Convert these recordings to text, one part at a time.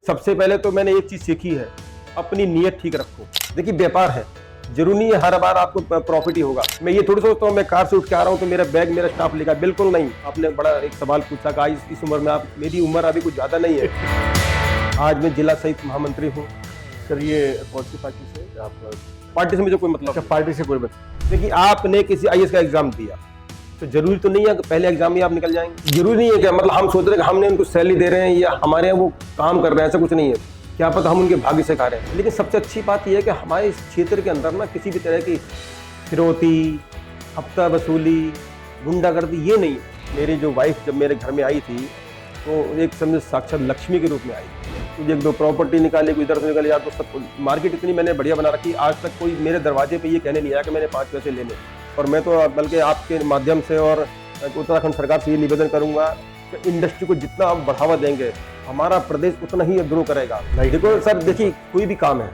सबसे पहले तो मैंने एक चीज सीखी है, अपनी नीयत ठीक रखो। देखिए व्यापार है, जरूरी नहीं है हर बार आपको प्रॉफिट ही होगा। मैं ये थोड़ी सोचता हूँ मैं कार से उठ के आ रहा हूँ तो मेरा बैग मेरा स्टाफ लेगा, बिल्कुल नहीं। आपने बड़ा एक सवाल पूछा कि इस उम्र में आप, मेरी उम्र अभी कुछ ज्यादा नहीं है। आज मैं जिला सहित महामंत्री हूँ। सर ये कौन सी पार्टी से आप? पार्टी से मुझे कोई मतलब अच्छा, पार्टी से कोई मतलब? देखिए आपने किसी आईएएस का एग्जाम दिया तो जरूरी तो नहीं है कि पहले एग्जाम में आप निकल जाएंगे। जरूरी नहीं है कि मतलब हम सोच रहे हैं कि हमने उनको सैलरी दे रहे हैं या हमारे यहाँ वो काम कर रहे हैं, ऐसा कुछ नहीं है। क्या पता हम उनके भाग्य से खा रहे हैं। लेकिन सबसे अच्छी बात यह है कि हमारे इस क्षेत्र के अंदर ना किसी भी तरह की फिरौती, हफ्ता वसूली, गुंडागर्दी ये नहीं है। मेरी जो वाइफ जब मेरे घर में आई थी तो एक समझ साक्षात लक्ष्मी के रूप में आई। तो एक दो प्रॉपर्टी निकाली, कोई इधर से निकाली, यार तो सब मार्केट इतनी मैंने बढ़िया बना रखी, आज तक कोई मेरे दरवाजे पे ये कहने नहीं आया कि मैंने 5 पैसे लेने। और मैं तो बल्कि आपके माध्यम से और उत्तराखंड सरकार से ये निवेदन करूंगा कि इंडस्ट्री को जितना आप बढ़ावा देंगे हमारा प्रदेश उतना ही ग्रो करेगा। देखो सर, देखिए कोई भी काम है,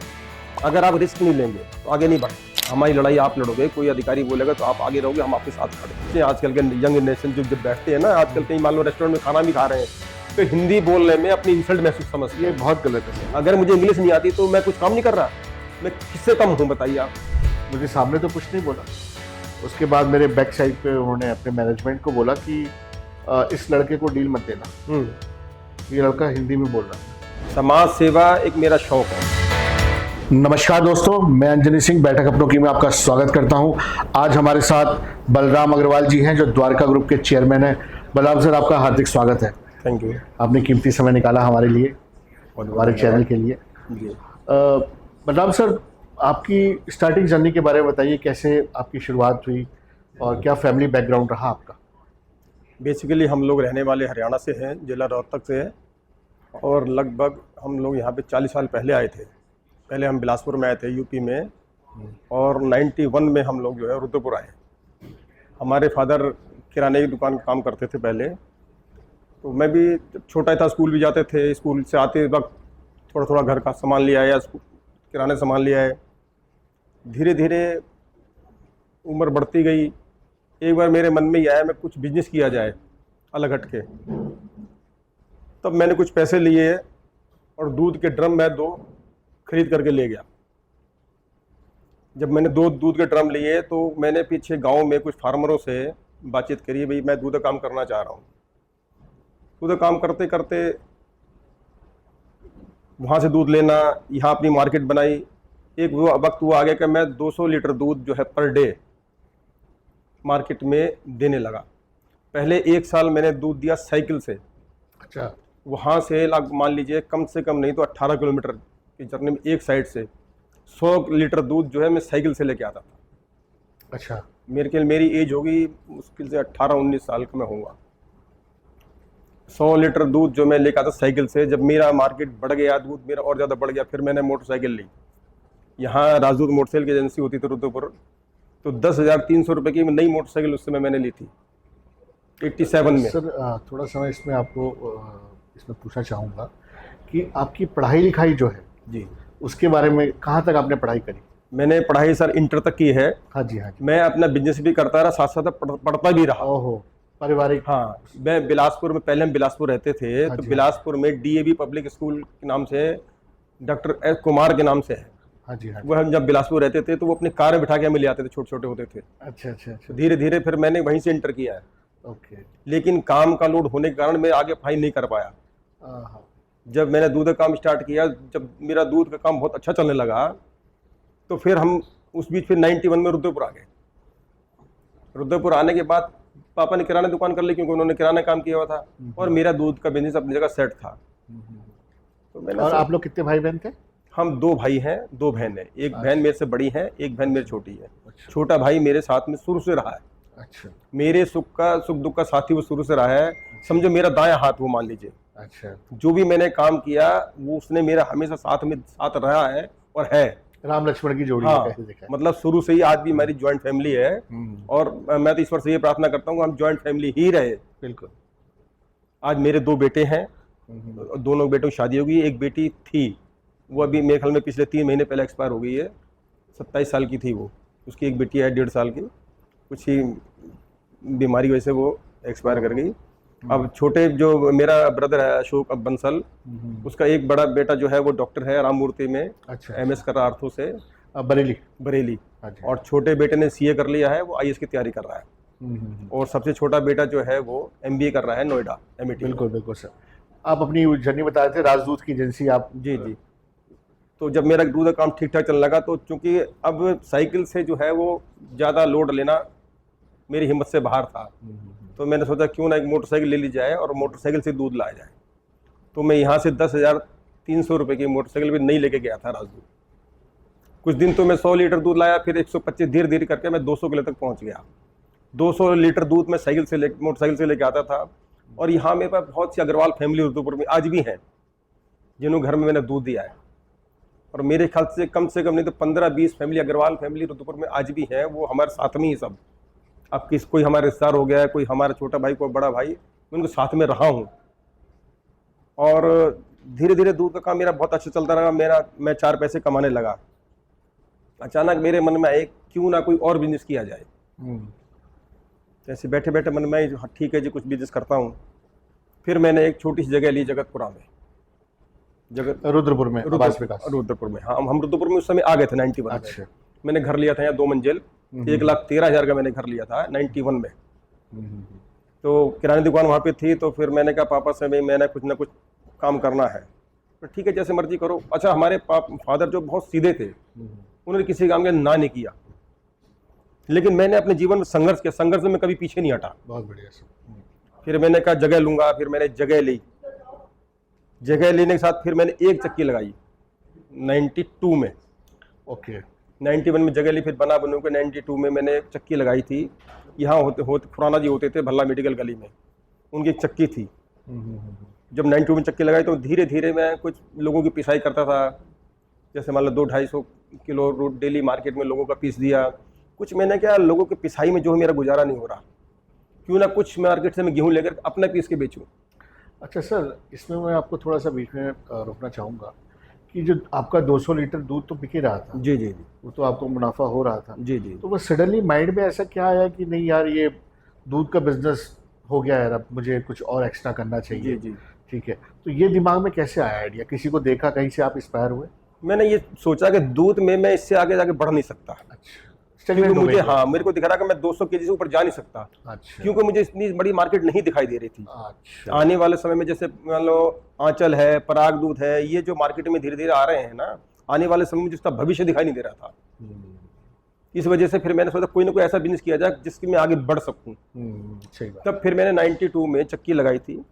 अगर आप रिस्क नहीं लेंगे तो आगे नहीं बढ़े। हमारी लड़ाई आप लड़ोगे, कोई अधिकारी बोलेगा तो आप आगे रहोगे, हम आपके साथ खड़े। आजकल के यंग जनरेशन जब बैठते हैं ना, आजकल कहीं मान लो रेस्टोरेंट में खाना भी खा रहे हैं तो हिंदी बोलने में अपनी इंसल्ट महसूस समझते हैं। ये बहुत गलत है। अगर मुझे इंग्लिश नहीं आती तो मैं कुछ काम नहीं कर रहा, मैं किससे कम हूँ बताइए आप। मुझे सामने तो कुछ नहीं बोला, उसके बाद मेरे बैक साइड पे उन्होंने अपने मैनेजमेंट को बोला कि इस लड़के को डील मत देना, ये लड़का हिंदी में बोल रहा है। समाज सेवा एक मेरा शौक है। नमस्कार दोस्तों, मैं अंजनी सिंह बैठक अपनों की में आपका स्वागत करता हूं। आज हमारे साथ बलराम अग्रवाल जी हैं जो द्वारका ग्रुप के चेयरमैन हैं। बलराम सर, आपका हार्दिक स्वागत है। Thank you. आपने कीमती समय निकाला हमारे लिए और हमारे चैनल के लिए। बलराम सर, आपकी स्टार्टिंग जर्नी के बारे में बताइए, कैसे आपकी शुरुआत हुई और क्या फैमिली बैकग्राउंड रहा आपका? बेसिकली हम लोग रहने वाले हरियाणा से हैं, जिला रोहतक से है, और लगभग हम लोग यहाँ पे 40 साल पहले आए थे। पहले हम बिलासपुर में आए थे यूपी में, और 91 में हम लोग जो है रुद्रपुर आए। हमारे फादर किराने की दुकान काम करते थे पहले, तो मैं भी छोटा था, स्कूल भी जाते थे। स्कूल से आते वक्त थोड़ा थोड़ा घर का सामान ले आया, किराने सामान ले आए। धीरे धीरे उम्र बढ़ती गई। एक बार मेरे मन में ही आया मैं कुछ बिजनेस किया जाए अलग हट के। तब मैंने कुछ पैसे लिए और दूध के ड्रम मैं 2 खरीद करके ले गया। जब मैंने 2 दूध के ड्रम लिए तो मैंने पीछे गांव में कुछ फार्मरों से बातचीत करी, भाई मैं दूध का काम करना चाह रहा हूँ। दूध का काम करते करते वहाँ से दूध लेना, यहाँ अपनी मार्केट बनाई। एक वो वक्त वो आ गया कि मैं 200 लीटर दूध जो है पर डे मार्केट में देने लगा। पहले 1 साल मैंने दूध दिया साइकिल से। अच्छा। वहाँ से मान लीजिए कम से कम नहीं तो 18 किलोमीटर की जर्नी में एक साइड से 100 लीटर दूध जो है मैं साइकिल से लेके आता था। अच्छा। मेरी एज होगी मुश्किल से 18-19 साल का मैं होऊंगा। 100 लीटर दूध जो मैं लेकर आता साइकिल से। जब मेरा मार्केट बढ़ गया, दूध मेरा और ज़्यादा बढ़ गया, फिर मैंने मोटरसाइकिल ली। यहाँ राजदूत मोटरसाइकिल की एजेंसी होती थी रुद्रपुर, तो 10,300 रुपये की नई मोटरसाइकिल उस समय मैंने ली थी 87 में। सर थोड़ा समय इसमें आपको इसमें पूछना चाहूँगा कि आपकी पढ़ाई लिखाई जो है जी, उसके बारे में, कहाँ तक आपने पढ़ाई करी? मैंने पढ़ाई सर इंटर तक की है। हाँ जी, हाँ जी। मैं अपना बिजनेस भी करता रहा, साथ साथ पढ़ता भी रहा। ओहो, पारिवारिक। हाँ, मैं बिलासपुर में, पहले हम बिलासपुर रहते थे, हाँ तो जी, बिलासपुर में डीएवी पब्लिक स्कूल के नाम से डॉक्टर एस कुमार के नाम से है। हाँ जी, हाँ जी। वो हम जब बिलासपुर रहते थे तो वो अपने कार में बिठा के हमें ले आते थे, छोटे छोटे होते थे। अच्छा अच्छा अच्छा। धीरे धीरे फिर मैंने वहीं से इंटर किया है। ओके। लेकिन काम का लोड होने के कारण मैं आगे पढ़ाई नहीं कर पाया। जब मैंने दूध का काम स्टार्ट किया, जब मेरा दूध का काम बहुत अच्छा चलने लगा, तो फिर हम उस बीच फिर 91 में रुद्रपुर आ गए। रुद्रपुर आने के बाद पापा ने किराना दुकान कर ली, क्योंकि उन्होंने किराना काम किया हुआ था, और मेरा दूध का बिजनेस अपनी जगह सेट था। तो मैंने और आप लोग कितने भाई बहन थे? हम 2 भाई हैं, 2 बहन हैं। एक बहन मेरे से बड़ी है, एक बहन मेरी छोटी है। अच्छा। छोटा भाई मेरे साथ में शुरू से रहा है। अच्छा। मेरे सुख दुख का साथी वो शुरू से रहा है। समझो मेरा दायां हाथ वो, मान लीजिए। अच्छा। जो भी मैंने काम किया वो उसने मेरा हमेशा साथ रहा है और है। राम लक्ष्मण की जोड़ी। हाँ, कैसे देखा? मतलब शुरू से ही। आज भी हमारी ज्वाइंट फैमिली है, और मैं तो ईश्वर से ये प्रार्थना करता हूँ हम ज्वाइंट फैमिली ही रहे। बिल्कुल। आज मेरे 2 बेटे हैं, दोनों बेटों की शादी हो गई। एक बेटी थी, वो अभी मेरे ख्याल में पिछले 3 महीने पहले एक्सपायर हो गई है। 27 साल की थी वो। उसकी एक बेटी है 1.5 साल की, कुछ ही बीमारी की वजह से वो एक्सपायर कर गई। अब छोटे जो मेरा ब्रदर है अशोक बंसल, उसका एक बड़ा बेटा जो है वो डॉक्टर है राममूर्ति में, अच्छा, एमएस कर रहा आर्थो से, बरेली। बरेली। अच्छा। और छोटे बेटे ने सीए कर लिया है, वो आईएएस की तैयारी कर रहा है। और सबसे छोटा बेटा जो है वो एमबीए कर रहा है नोएडा एमआईटी। बिल्कुल बिल्कुल सर। आप अपनी जर्नी बता रहे थे, राजदूत की एजेंसी आप। जी जी। तो जब मेरा दूध का काम ठीक ठाक चलने लगा, तो चूंकि अब साइकिल से जो है वो ज़्यादा लोड लेना मेरी हिम्मत से बाहर था, तो मैंने सोचा क्यों ना एक मोटरसाइकिल ले ली जाए और मोटरसाइकिल से दूध लाया जाए। तो मैं यहाँ से 10,300 रुपये की मोटरसाइकिल भी नहीं लेके गया था राजदूत। कुछ दिन तो मैं 100 लीटर दूध लाया, फिर 125, धीरे धीरे करके मैं 200 किलो तक पहुँच गया। 200 लीटर दूध मैं मोटरसाइकिल से लेके आता था। और यहाँ मेरे पास बहुत सी अग्रवाल फैमिली रुद्रपुर में आज भी हैं, जिन्हों घर में मैंने दूध दिया है। और मेरे ख्याल से कम नहीं तो 15-20 फैमिली अग्रवाल फैमिली रुद्रपुर में आज भी हैं, वो हमारे साथ में ही सब। अब कोई हमारा रिश्तेदार हो गया है, कोई हमारा छोटा भाई, कोई बड़ा भाई, मैं उनके साथ में रहा हूँ। और धीरे धीरे दूध का काम मेरा बहुत अच्छा चलता रहा। मैं 4 पैसे कमाने लगा। अचानक मेरे मन में आए क्यों ना कोई और बिजनेस किया जाए। ऐसे बैठे बैठे मन में ठीक है जी कुछ बिजनेस करता हूँ। फिर मैंने एक छोटी सी जगह ली जगतपुरा में, रुद्रपुर में, रुद्रपुर में। हाँ, हम रुद्रपुर में उस समय आ गए थे 91 में। अच्छा। मैंने घर लिया था यहाँ 2 मंजिल, 1,13,000 का मैंने घर लिया था 91 में। तो किराने दुकान वहाँ पे थी। तो फिर मैंने कहा पापा से, भाई मैंने कुछ ना कुछ काम करना है। तो ठीक है जैसे मर्जी करो। अच्छा, हमारे फादर जो बहुत सीधे थे, उन्होंने किसी काम के ना नहीं किया, लेकिन मैंने अपने जीवन में संघर्ष किया। संघर्ष में कभी पीछे नहीं हटा। बहुत बढ़िया। फिर मैंने कहा जगह लूंगा। फिर मैंने जगह ली। जगह लेने के साथ फिर मैंने एक चक्की लगाई 92 में। ओके। 91 में जगह ली, फिर बना बनू के 92 में मैंने एक चक्की लगाई थी। यहाँ होते खुराना जी होते थे भल्ला मेडिकल गली में, उनकी एक चक्की थी। जब 92 में चक्की लगाई तो धीरे धीरे मैं कुछ लोगों की पिसाई करता था। जैसे मान लो 200-250 किलो डेली मार्केट में लोगों का पीस दिया। कुछ मैंने क्या, लोगों की पिसाई में जो है मेरा गुजारा नहीं हो रहा, क्यों ना कुछ मार्केट से मैं गेहूँ लेकर अपना पीस के बेचूँ। अच्छा सर, इसमें मैं आपको थोड़ा सा बीच में रोकना चाहूँगा कि जो आपका 200 लीटर दूध तो बिक ही रहा था। जी जी जी। वो तो आपको मुनाफा हो रहा था। जी जी। तो वो सडनली माइंड में ऐसा क्या आया कि नहीं यार, ये दूध का बिजनेस हो गया यार, अब मुझे कुछ और एक्स्ट्रा करना चाहिए। जी जी। ठीक है, तो ये दिमाग में कैसे आया आइडिया? किसी को देखा, कहीं से आप इंस्पायर हुए? मैंने ये सोचा कि दूध में मैं इससे आगे जाके बढ़ नहीं सकता। अच्छा। क्योंकि मुझे मेरे को दिख रहा कि मैं 200 केजी से ऊपर जा नहीं सकता। अच्छा। क्योंकि मुझे इतनी बड़ी मार्केट नहीं दिखाई दे रही थी। अच्छा। आने वाले समय में जैसे मान लो आंचल है, पराग दूध है, ये जो मार्केट में धीरे धीरे आ रहे हैं ना, आने वाले समय में जिसका भविष्य दिखाई नहीं दे रहा था। इस वजह से फिर मैंने सोचा कोई ना कोई ऐसा बिजनेस किया जाए जिसकी मैं आगे बढ़ सकूं। तब फिर मैंने 92 में चक्की लगाई थी।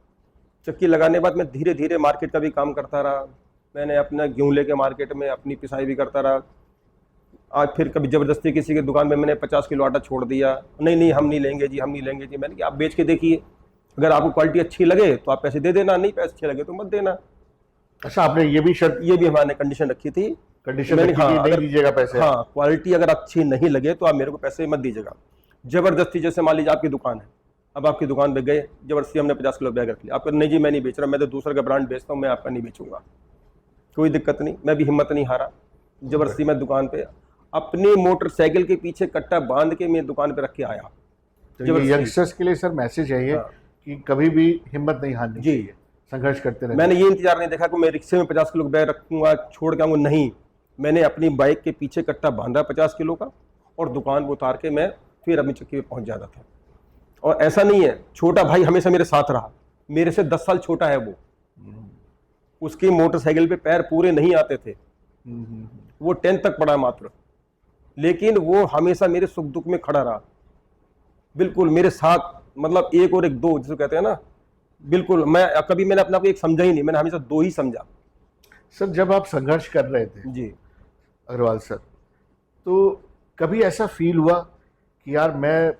चक्की लगाने के बाद मैं धीरे धीरे मार्केट का भी काम करता रहा। मैंने अपना गेहूँ लेके मार्केट में अपनी पिसाई भी करता रहा। आज फिर कभी ज़बरदस्ती किसी की दुकान में मैंने 50 किलो आटा छोड़ दिया। नहीं हम नहीं लेंगे जी, हम नहीं लेंगे जी। मैंने कहा आप बेच के देखिए, अगर आपको क्वालिटी अच्छी लगे तो आप पैसे दे देना, नहीं पैसे अच्छे लगे तो मत देना। अच्छा, आपने ये भी हमारे कंडीशन रखी थी। कंडीशन रखी थी, नहीं दीजिएगा पैसे। हाँ, क्वालिटी अगर अच्छी नहीं लगे तो आप मेरे को पैसे मत दीजिएगा। जबरदस्ती, जैसे मान लीजिए आपकी दुकान है, अब आपकी दुकान पे गए, जबरदस्ती हमने 50 किलो बैग रख लिया। आपका नहीं जी मैं नहीं बेच रहा, मैं तो दूसरे का ब्रांड बेचता हूँ, मैं आपका नहीं बेचूंगा। कोई दिक्कत नहीं, मैं भी हिम्मत नहीं हारा। जबरदस्ती मैं दुकान पे अपनी मोटरसाइकिल के पीछे कट्टा बांध के मैं दुकान पे रख के आया। तो यंगस्टर्स के लिए सर मैसेज है ये कि कभी भी हिम्मत नहीं हारनी चाहिए, संघर्ष करते रहना। मैंने ये इंतजार नहीं देखा कि मैं रिक्शे में 50 किलो बैग रखूंगा छोड़ के आऊँगा, नहीं। मैंने अपनी बाइक के पीछे कट्टा बांधा 50 किलो का और दुकान पर उतार के मैं फिर अपनी चक्की पे पहुंच जाता था। और ऐसा नहीं है, छोटा भाई हमेशा मेरे साथ रहा, मेरे से 10 साल छोटा है वो। उसकी मोटरसाइकिल पे पैर पूरे नहीं आते थे, वो 10th तक पढ़ा मात्र, लेकिन वो हमेशा मेरे सुख दुख में खड़ा रहा, बिल्कुल मेरे साथ। मतलब 1 और 1 2 जिसे कहते हैं ना, बिल्कुल। मैंने अपने आप को एक समझा ही नहीं, मैंने हमेशा 2 ही समझा। सर, जब आप संघर्ष कर रहे थे जी अग्रवाल सर, तो कभी ऐसा फील हुआ कि यार मैं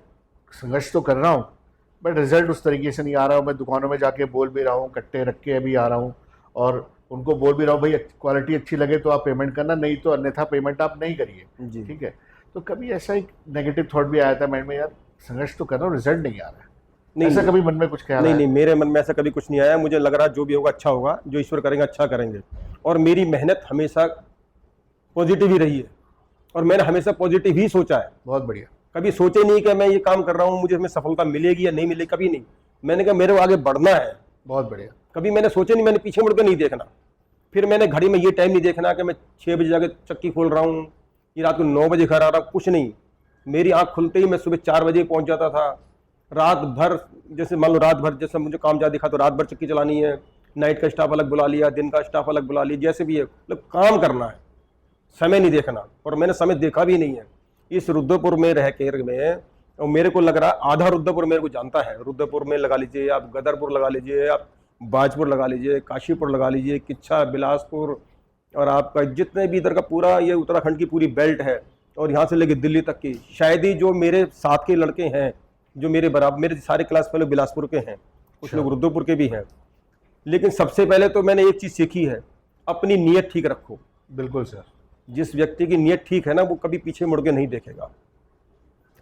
संघर्ष तो कर रहा हूँ बट रिजल्ट उस तरीके से नहीं आ रहा हूँ? मैं दुकानों में जाके बोल भी रहा हूँ, कट्टे रख के भी आ रहा हूँ और उनको बोल भी रहा हूँ भाई क्वालिटी अच्छी लगे तो आप पेमेंट करना, नहीं तो अन्यथा पेमेंट आप नहीं करिए। ठीक है, तो कभी ऐसा एक नेगेटिव थॉट भी आया था माइंड में, यार संघर्ष तो कर रहा हूँ, रिजल्ट नहीं आ रहा है? नहीं, ऐसा कभी मन में कुछ ख्याल? नहीं, मेरे मन में ऐसा कभी कुछ नहीं आया। मुझे लग रहा जो भी होगा अच्छा होगा, जो ईश्वर करेंगे अच्छा करेंगे। और मेरी मेहनत हमेशा पॉजिटिव ही रही है और मैंने हमेशा पॉजिटिव ही सोचा है। बहुत बढ़िया। कभी सोचे नहीं कि मैं ये काम कर रहा हूँ मुझे इसमें सफलता मिलेगी या नहीं मिलेगी, कभी नहीं। मैंने कहा मेरे को आगे बढ़ना है। बहुत बढ़िया। कभी मैंने सोचा नहीं, मैंने पीछे मुड़ के नहीं देखना। फिर मैंने घड़ी में ये टाइम नहीं देखना कि मैं 6 बजे जाके चक्की खोल रहा हूँ, ये रात को 9 बजे घर आ रहा हूँ, कुछ नहीं। मेरी आंख खुलते ही मैं सुबह 4 बजे पहुंच जाता था। रात भर, जैसे मान लो रात भर जैसे मुझे काम ज़्यादा दिखा तो रात भर चक्की चलानी है, नाइट का स्टाफ अलग बुला लिया, दिन का स्टाफ अलग बुला लिया, जैसे भी है मतलब काम करना है, समय नहीं देखना। और मैंने समय देखा भी नहीं है। इस रुद्रपुर में रह के में, और मेरे को लग रहा है आधा रुद्रपुर मेरे को जानता है। रुद्रपुर में लगा लीजिए आप, गदरपुर लगा लीजिए आप, बाजपुर लगा लीजिए, काशीपुर लगा लीजिए, किच्छा, बिलासपुर, और आपका जितने भी इधर का पूरा ये उत्तराखंड की पूरी बेल्ट है, और यहाँ से लेके दिल्ली तक की, शायद ही जो मेरे साथ के लड़के हैं जो मेरे बराबर, मेरे सारे क्लास फेलो बिलासपुर के हैं, कुछ लोग रुद्रपुर के भी हैं। लेकिन सबसे पहले तो मैंने एक चीज़ सीखी है, अपनी नीयत ठीक रखो। बिल्कुल सर। जिस व्यक्ति की नीयत ठीक है ना, वो कभी पीछे मुड़ के नहीं देखेगा।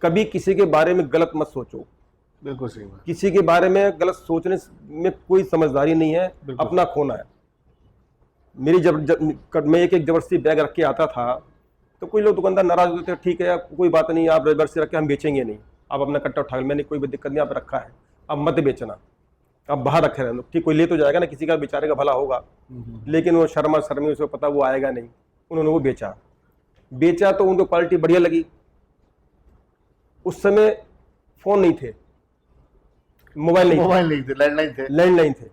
कभी किसी के बारे में गलत मत सोचो। बिल्कुल सही बात। किसी के बारे में गलत सोचने में कोई समझदारी नहीं है, अपना खोना है। मेरी मैं एक जबरदस्ती बैग रख के आता था तो कोई लोग दुकानदार नाराज होते थे, ठीक है कोई बात नहीं, आप जबरदस्ती रख के हम बेचेंगे नहीं, आप अपना कट्टा उठा, मैंने कोई दिक्कत नहीं, आप रखा है, अब मत बेचना, अब बाहर रखे रहना, ठीक कोई ले तो जाएगा ना, किसी का बेचारे का भला होगा। लेकिन वो शर्मी उसको पता वो आएगा नहीं, उन्होंने वो बेचा तो उनको क्वालिटी बढ़िया लगी। उस समय फोन नहीं थे, मोबाइल नहीं थे, लैंडलाइन थे।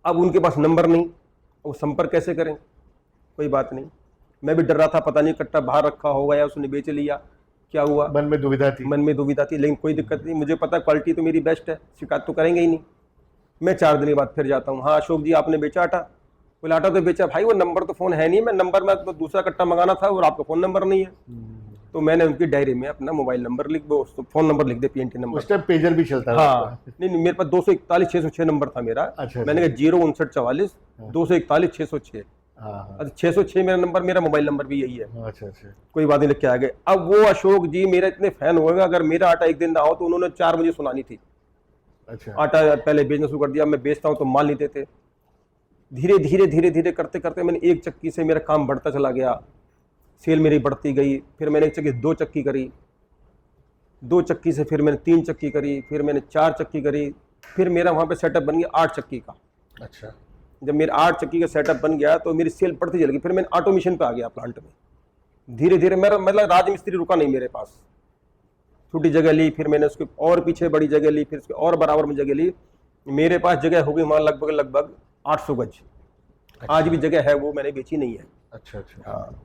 अब उनके पास नंबर नहीं, वो संपर्क कैसे करें? कोई बात नहीं, मैं भी डर रहा था, पता नहीं कट्टा बाहर रखा होगा या उसने बेच लिया, क्या हुआ, मन में दुविधा थी। लेकिन कोई दिक्कत नहीं, मुझे पता क्वालिटी तो मेरी बेस्ट है, शिकायत तो करेंगे ही नहीं। मैं 4 दिन के बाद फिर जाता हूँ, हाँ अशोक जी आपने बेचा आटा? बोले आटा तो बेचा भाई, वो नंबर तो फोन है नहीं, मैं नंबर में तो दूसरा कट्टा मंगाना था और आपका फोन नंबर नहीं है। तो मैंने उनकी डायरी में अपना मोबाइल नंबर फोन नंबर लिख दे, पीएनटी नंबर। उस टाइम पेजर भी चलता था। हाँ नहीं, मेरे पास 241 606 नंबर था मेरा। अच्छा, मैंने कहा 05944 241 606। हाँ। 606 मेरा नंबर, मेरा मोबाइल नंबर भी यही है। अच्छा। कोई बात नहीं, लिख के आ गए। अब वो अशोक जी मेरे इतने फैन हो गए, अगर मेरा आटा एक दिन ना हो तो उन्होंने 4 मुझे सुनानी थी। अच्छा। आटा पहले बेचना शुरू कर दिया, मैं बेचता हूँ तो माल नहीं देते। धीरे करते करते मैंने एक चक्की से मेरा काम बढ़ता चला गया, सेल मेरी बढ़ती गई। फिर मैंने एक चक्की 2 चक्की करी, 2 चक्की से फिर मैंने 3 चक्की करी, फिर मैंने 4 चक्की करी, फिर मेरा वहाँ पे सेटअप बन गया 8 चक्की का। अच्छा। जब मेरा 8 चक्की का सेटअप बन गया तो मेरी सेल बढ़ती चली गई। फिर मैंने ऑटोमेशन पे आ गया प्लांट में। धीरे मेरा मतलब राजमिस्त्री रुका नहीं मेरे पास, छोटी जगह ली, फिर मैंने उसके और पीछे बड़ी जगह ली, फिर उसके और बराबर में जगह ली। मेरे पास जगह हो गई वहाँ लगभग 800 गज। आज भी जगह है, वो मैंने बेची नहीं है। अच्छा। हाँ,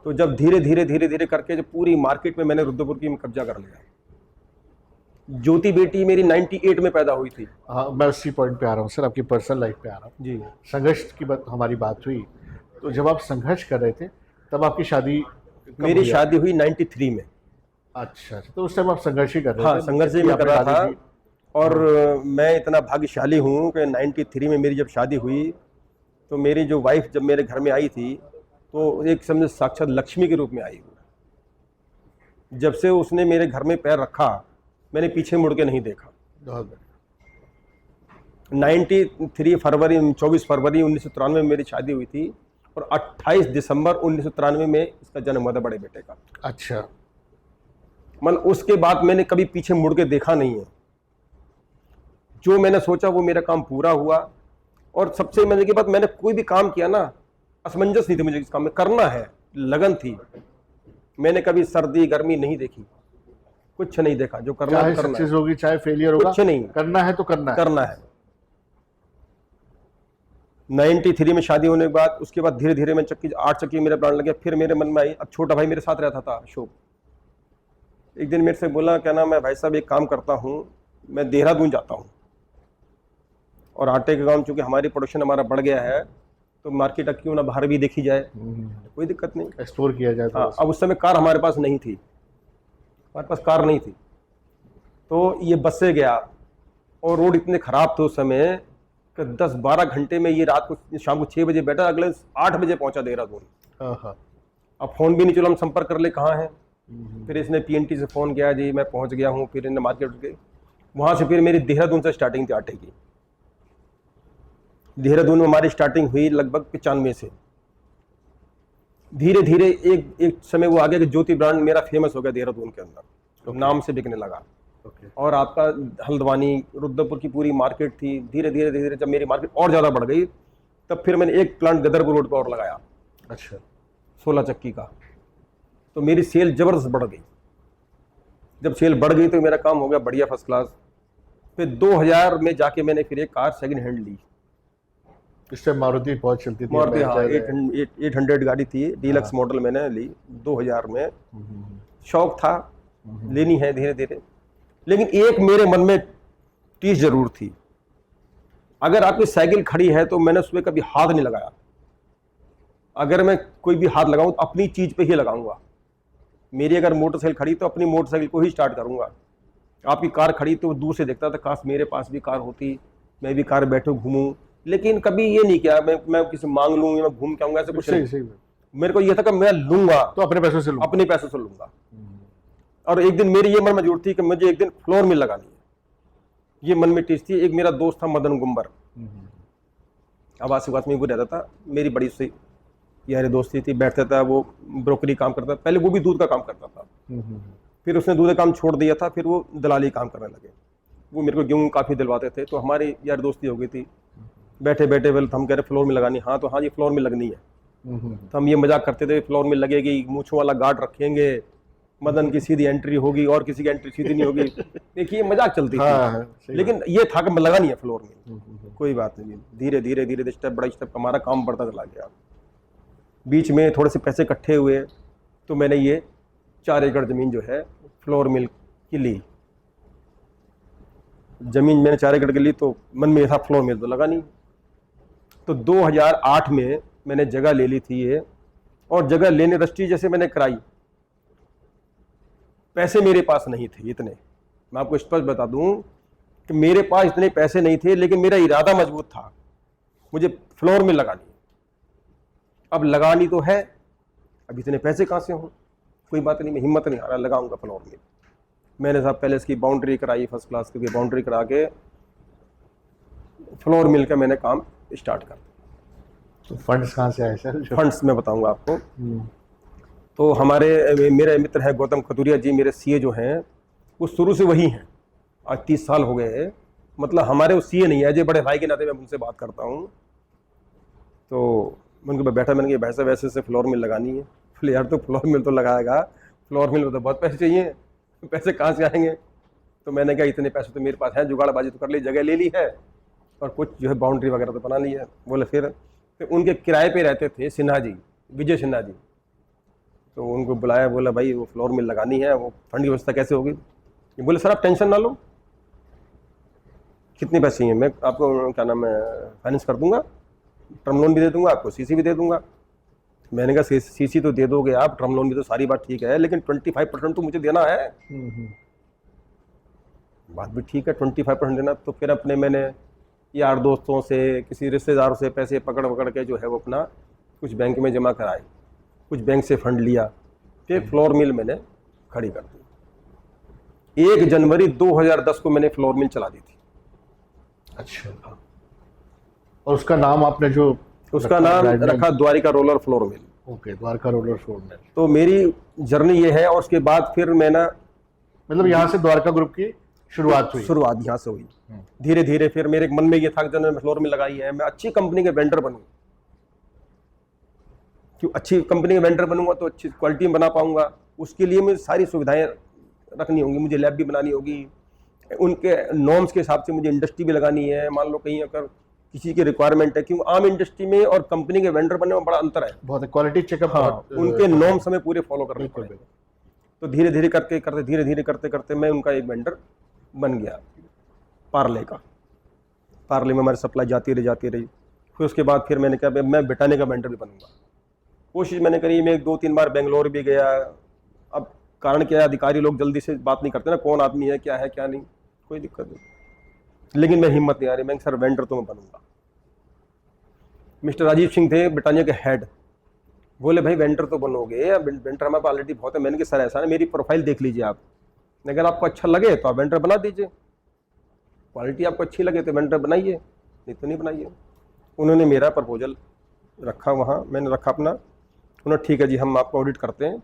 तो जब धीरे करके जो पूरी मार्केट में मैंने रुद्रपुर की कब्जा कर लिया। ज्योति बेटी मेरी 98 में पैदा हुई थी। हाँ, मैं उसी पॉइंट पे आ रहा हूँ सर, आपकी पर्सनल लाइफ पे आ रहा हूँ। जी, संघर्ष की हमारी बात हुई, तो जब आप संघर्ष कर रहे थे तब आपकी शादी मेरी शादी हुई 93 में। अच्छा, तो उस टाइम आप संघर्ष ही कर रहे थे? हाँ, संघर्ष ही मैं कर रहा था। और मैं इतना भाग्यशाली हूँ कि 93 में मेरी जब शादी हुई तो मेरी जो वाइफ जब मेरे घर में आई थी तो एक समझे साक्षात लक्ष्मी के रूप में आई। जब से उसने मेरे घर में पैर रखा मैंने पीछे मुड़ के नहीं देखा। 93 फरवरी 24 फरवरी 1993 में मेरी शादी हुई थी और 28 दिसंबर 1993 में इसका जन्म हुआ था बड़े बेटे का। अच्छा। मतलब उसके बाद मैंने कभी पीछे मुड़ के देखा नहीं है। जो मैंने सोचा वो मेरा काम पूरा हुआ। और सबसे मजे की बात, मैंने कोई भी काम किया ना, असमंजस नहीं थी मुझे, इस काम में करना है, लगन थी। मैंने कभी सर्दी गर्मी नहीं देखी, कुछ नहीं देखा। जो करना है, चाहे सक्सेस होगी चाहे फेलियर होगा, कुछ नहीं, करना है तो करना है। 93 में शादी होने के बाद उसके बाद धीरे मैं 8 चक्की मेरा प्लान लगे। फिर मेरे मन में आई, अब छोटा भाई मेरे साथ रहता था अशोक, एक दिन मेरे से बोला, क्या नाम है भाई साहब, एक काम करता हूँ, मैं देहरादून जाता हूँ और आटे का काम, चूंकि हमारी प्रोडक्शन हमारा बढ़ गया है तो मार्केट क्यों ना बाहर भी देखी जाए, कोई दिक्कत नहीं, एक्सप्लोर किया जाए। हाँ, अब उस समय कार हमारे पास नहीं थी, हमारे पास कार नहीं थी, तो ये बस से गया और रोड इतने ख़राब थे उस समय कि 10-12 घंटे में ये रात को शाम को 6 बजे बैठा, अगले 8 बजे पहुंचा देहरादून। अब फ़ोन भी नहीं चलो, हम संपर्क कर ले कहाँ हैं। फिर इसने पीएनटी से फ़ोन किया, जी मैं पहुंच गया हूँ। फिर इन्हें मार्केट गए, वहाँ से फिर मेरी देहरादून से स्टार्टिंग थी आटे की। देहरादून में हमारी स्टार्टिंग हुई लगभग 95 से। धीरे एक समय वो आ गया कि ज्योति ब्रांड मेरा फेमस हो गया देहरादून के अंदर, तो नाम से बिकने लगा। ओके। और आपका हल्द्वानी रुद्रपुर की पूरी मार्केट थी। धीरे धीरे धीरे धीरे जब मेरी मार्केट और ज़्यादा बढ़ गई, तब फिर मैंने एक प्लांट गदरपुर रोड पर और लगाया, अच्छा। 16 चक्की का। तो मेरी सेल ज़बरदस्त बढ़ गई। जब सेल बढ़ गई तो मेरा काम हो गया बढ़िया, फर्स्ट क्लास। फिर 2000 में जाके मैंने फिर एक कार सेकंड हैंड ली। इस टाइम मारुति बहुत चलती थी। मारुति, हाँ, मैं 800 गाड़ी थी, डीलक्स मॉडल मैंने ली 2000 में। शौक था, लेनी है धीरे धीरे। लेकिन एक मेरे मन में टीस जरूर थी, अगर आपकी साइकिल खड़ी है तो मैंने उसमें कभी हाथ नहीं लगाया। अगर मैं कोई भी हाथ लगाऊं तो अपनी चीज पे ही लगाऊंगा। मेरी अगर मोटरसाइकिल खड़ी तो अपनी मोटरसाइकिल को ही स्टार्ट करूंगा। आपकी कार खड़ी तो दूर से देखता था, काश मेरे पास भी कार होती, मैं भी कार बैठूं घूमूं। लेकिन कभी ये नहीं किया मैं किसी मांग लूं या मैं घूम के आऊंगा, ऐसा कुछ नहीं। सही। मेरे को ये था कि मैं लूंगा तो अपने पैसों से लूंगा। अपने पैसों से लूंगा। और एक दिन मेरी ये मन में जरूरत थी कि मुझे एक दिन फ्लोर मिल लगानी है। ये मन में टीस थी। एक मेरा दोस्त था मदन गुम्बर, आवास विकास में वो रहता था, मेरी बड़ी सी यारी दोस्ती थी। बैठता था, वो ब्रोकरी काम करता था, पहले वो भी दूध का काम करता था। फिर उसने दूध का काम छोड़ दिया था, फिर वो दलाली काम करने लगे। वो मेरे को गेहूँ काफ़ी दिलवाते थे, तो हमारी यार दोस्ती हो गई थी। बैठे बैठे बोले, हम कह रहे फ्लोर में लगानी। हाँ, तो हाँ जी फ्लोर में लगनी है। तो हम ये मजाक करते थे, फ्लोर में लगेगी, मूछों वाला गार्ड रखेंगे, मदन की सीधी एंट्री होगी और किसी की एंट्री सीधी नहीं होगी। देखिए मजाक चलती थी। लेकिन ये था कि मैं लगानी है फ्लोर में, कोई बात नहीं। धीरे धीरे धीरे स्टेप बाय स्टेप हमारा काम बढ़ता चला गया। बीच में थोड़े से पैसे इकट्ठे हुए तो मैंने ये 4 एकड़ ज़मीन जो है फ्लोर मिल की ली। ज़मीन मैंने 4 एकड़ की ली तो मन में था फ्लोर मिल तो लगा नहीं। तो 2008 में मैंने जगह ले ली थी ये, और जगह लेने रजिस्ट्री जैसे मैंने कराई, पैसे मेरे पास नहीं थे इतने। मैं आपको स्पष्ट बता दूं कि मेरे पास इतने पैसे नहीं थे, लेकिन मेरा इरादा मजबूत था, मुझे फ्लोर में लगानी। अब लगानी तो है, अब इतने पैसे कहाँ से हों? कोई बात नहीं, मैं हिम्मत नहीं आ रहा, लगाऊंगा फ्लोर में। मैंने साहब पहले इसकी बाउंड्री कराई फर्स्ट क्लास की, बाउंड्री करा के फ्लोर मिल का मैंने काम स्टार्ट कर दिया। तो फंड्स कहाँ से आए सर? फंड्स मैं बताऊंगा आपको। तो मेरे मित्र हैं गौतम खतुरिया जी, मेरे सीए जो हैं, वो शुरू से वही हैं। आज 30 साल हो गए हैं। मतलब हमारे वो सीए नहीं है, जो बड़े भाई के नाते मैं उनसे बात करता हूँ। तो उनको बैठा, मैंने कहा वैसे वैसे से फ्लोर मिल लगानी है। बोले यार तो फ्लोर मिल तो लगाएगा, फ्लोर मिल में तो बहुत पैसे चाहिए, पैसे कहाँ से आएंगे? तो मैंने कहा इतने पैसे तो मेरे पास हैं, जुगाड़बाजी तो कर ली, जगह ले ली है और कुछ जो है बाउंड्री वगैरह तो बना ली है। बोले फिर उनके किराए पे रहते थे सिन्हा जी, विजय सिन्हा जी। तो उनको बुलाया, बोला भाई वो फ्लोर मिल लगानी है, वो फंड की व्यवस्था कैसे होगी? बोले सर आप टेंशन ना लो, कितने पैसे चाहिए मैं आपको क्या नाम है फाइनेंस कर दूंगा, टर्म लोन भी दे दूंगा आपको, सीसी भी दे दूंगा। मैंने कहा सीसी तो दे दोगे आप, टर्म लोन भी तो सारी बात ठीक है, लेकिन 25% तो मुझे देना है। बात भी ठीक है, 25% देना। तो फिर अपने मैंने यार दोस्तों से, किसी रिश्तेदारों से पैसे पकड़ के जो है वो अपना कुछ बैंक में जमा कराए, कुछ बैंक से फंड लिया, फिर फ्लोर मिल मैंने खड़ी कर दी। 1 जनवरी 2010 को मैंने फ्लोर मिल चला दी थी। अच्छा। और उसका नाम आपने जो उसका नाम रखा Dwarika roller flour mill. Okay, Dwarka roller flour mill. तो मेरी जर्नी ये है। और उसके बाद फिर मैंने मतलब यहाँ से द्वारका ग्रुप की शुरुआत यहाँ से हुई। धीरे धीरे फिर मेरे मन में ये था कि मैं फ्लोर मिल लगाई है, मैं अच्छी कंपनी के वेंडर बनूं। क्यों? अच्छी कंपनी के वेंडर बनूंगा तो अच्छी क्वालिटी में बना पाऊंगा। उसके लिए मुझे सारी सुविधाएं रखनी होंगी, मुझे लैब भी बनानी होगी, उनके नॉर्म्स के हिसाब से मुझे इंडस्ट्री भी लगानी है। मान लो कहीं अगर किसी की रिक्वायरमेंट है, क्योंकि आम इंडस्ट्री में और कंपनी के वेंडर बनने में बड़ा अंतर है। बहुत क्वालिटी चेकअप। हाँ, उनके नॉर्म्स हमें पूरे फॉलो करने पड़ेंगे। तो धीरे धीरे करते करते मैं उनका एक वेंडर बन गया पार्ले का। पार्ले में हमारी सप्लाई जाती रही। फिर उसके बाद फिर मैंने कहा मैं बिटाने का वेंडर भी बनूंगा। कोशिश मैंने करी, मैं 2-3 बार बेंगलोर भी गया। अब कारण क्या है, अधिकारी लोग जल्दी से बात नहीं करते ना, कौन आदमी है क्या नहीं, कोई दिक्कत नहीं। लेकिन मैं हिम्मत नहीं आ रही, मैं सर वेंडर तो मैं बनूंगा। मिस्टर राजीव सिंह थे ब्रिटानिया के हेड, बोले भाई वेंडर तो बनोगे, वेंडर हमारे पास ऑलरेडी बहुत है। मैंने कहा सर ऐसा ना, मेरी प्रोफाइल देख लीजिए आप, अगर आपको अच्छा लगे तो आप वेंडर बना दीजिए, क्वालिटी आपको अच्छी लगे तो वेंडर बनाइए, नहीं तो नहीं बनाइए। उन्होंने मेरा प्रपोजल रखा वहाँ, मैंने रखा अपना। उन्होंने ठीक है जी हम आपको ऑडिट करते हैं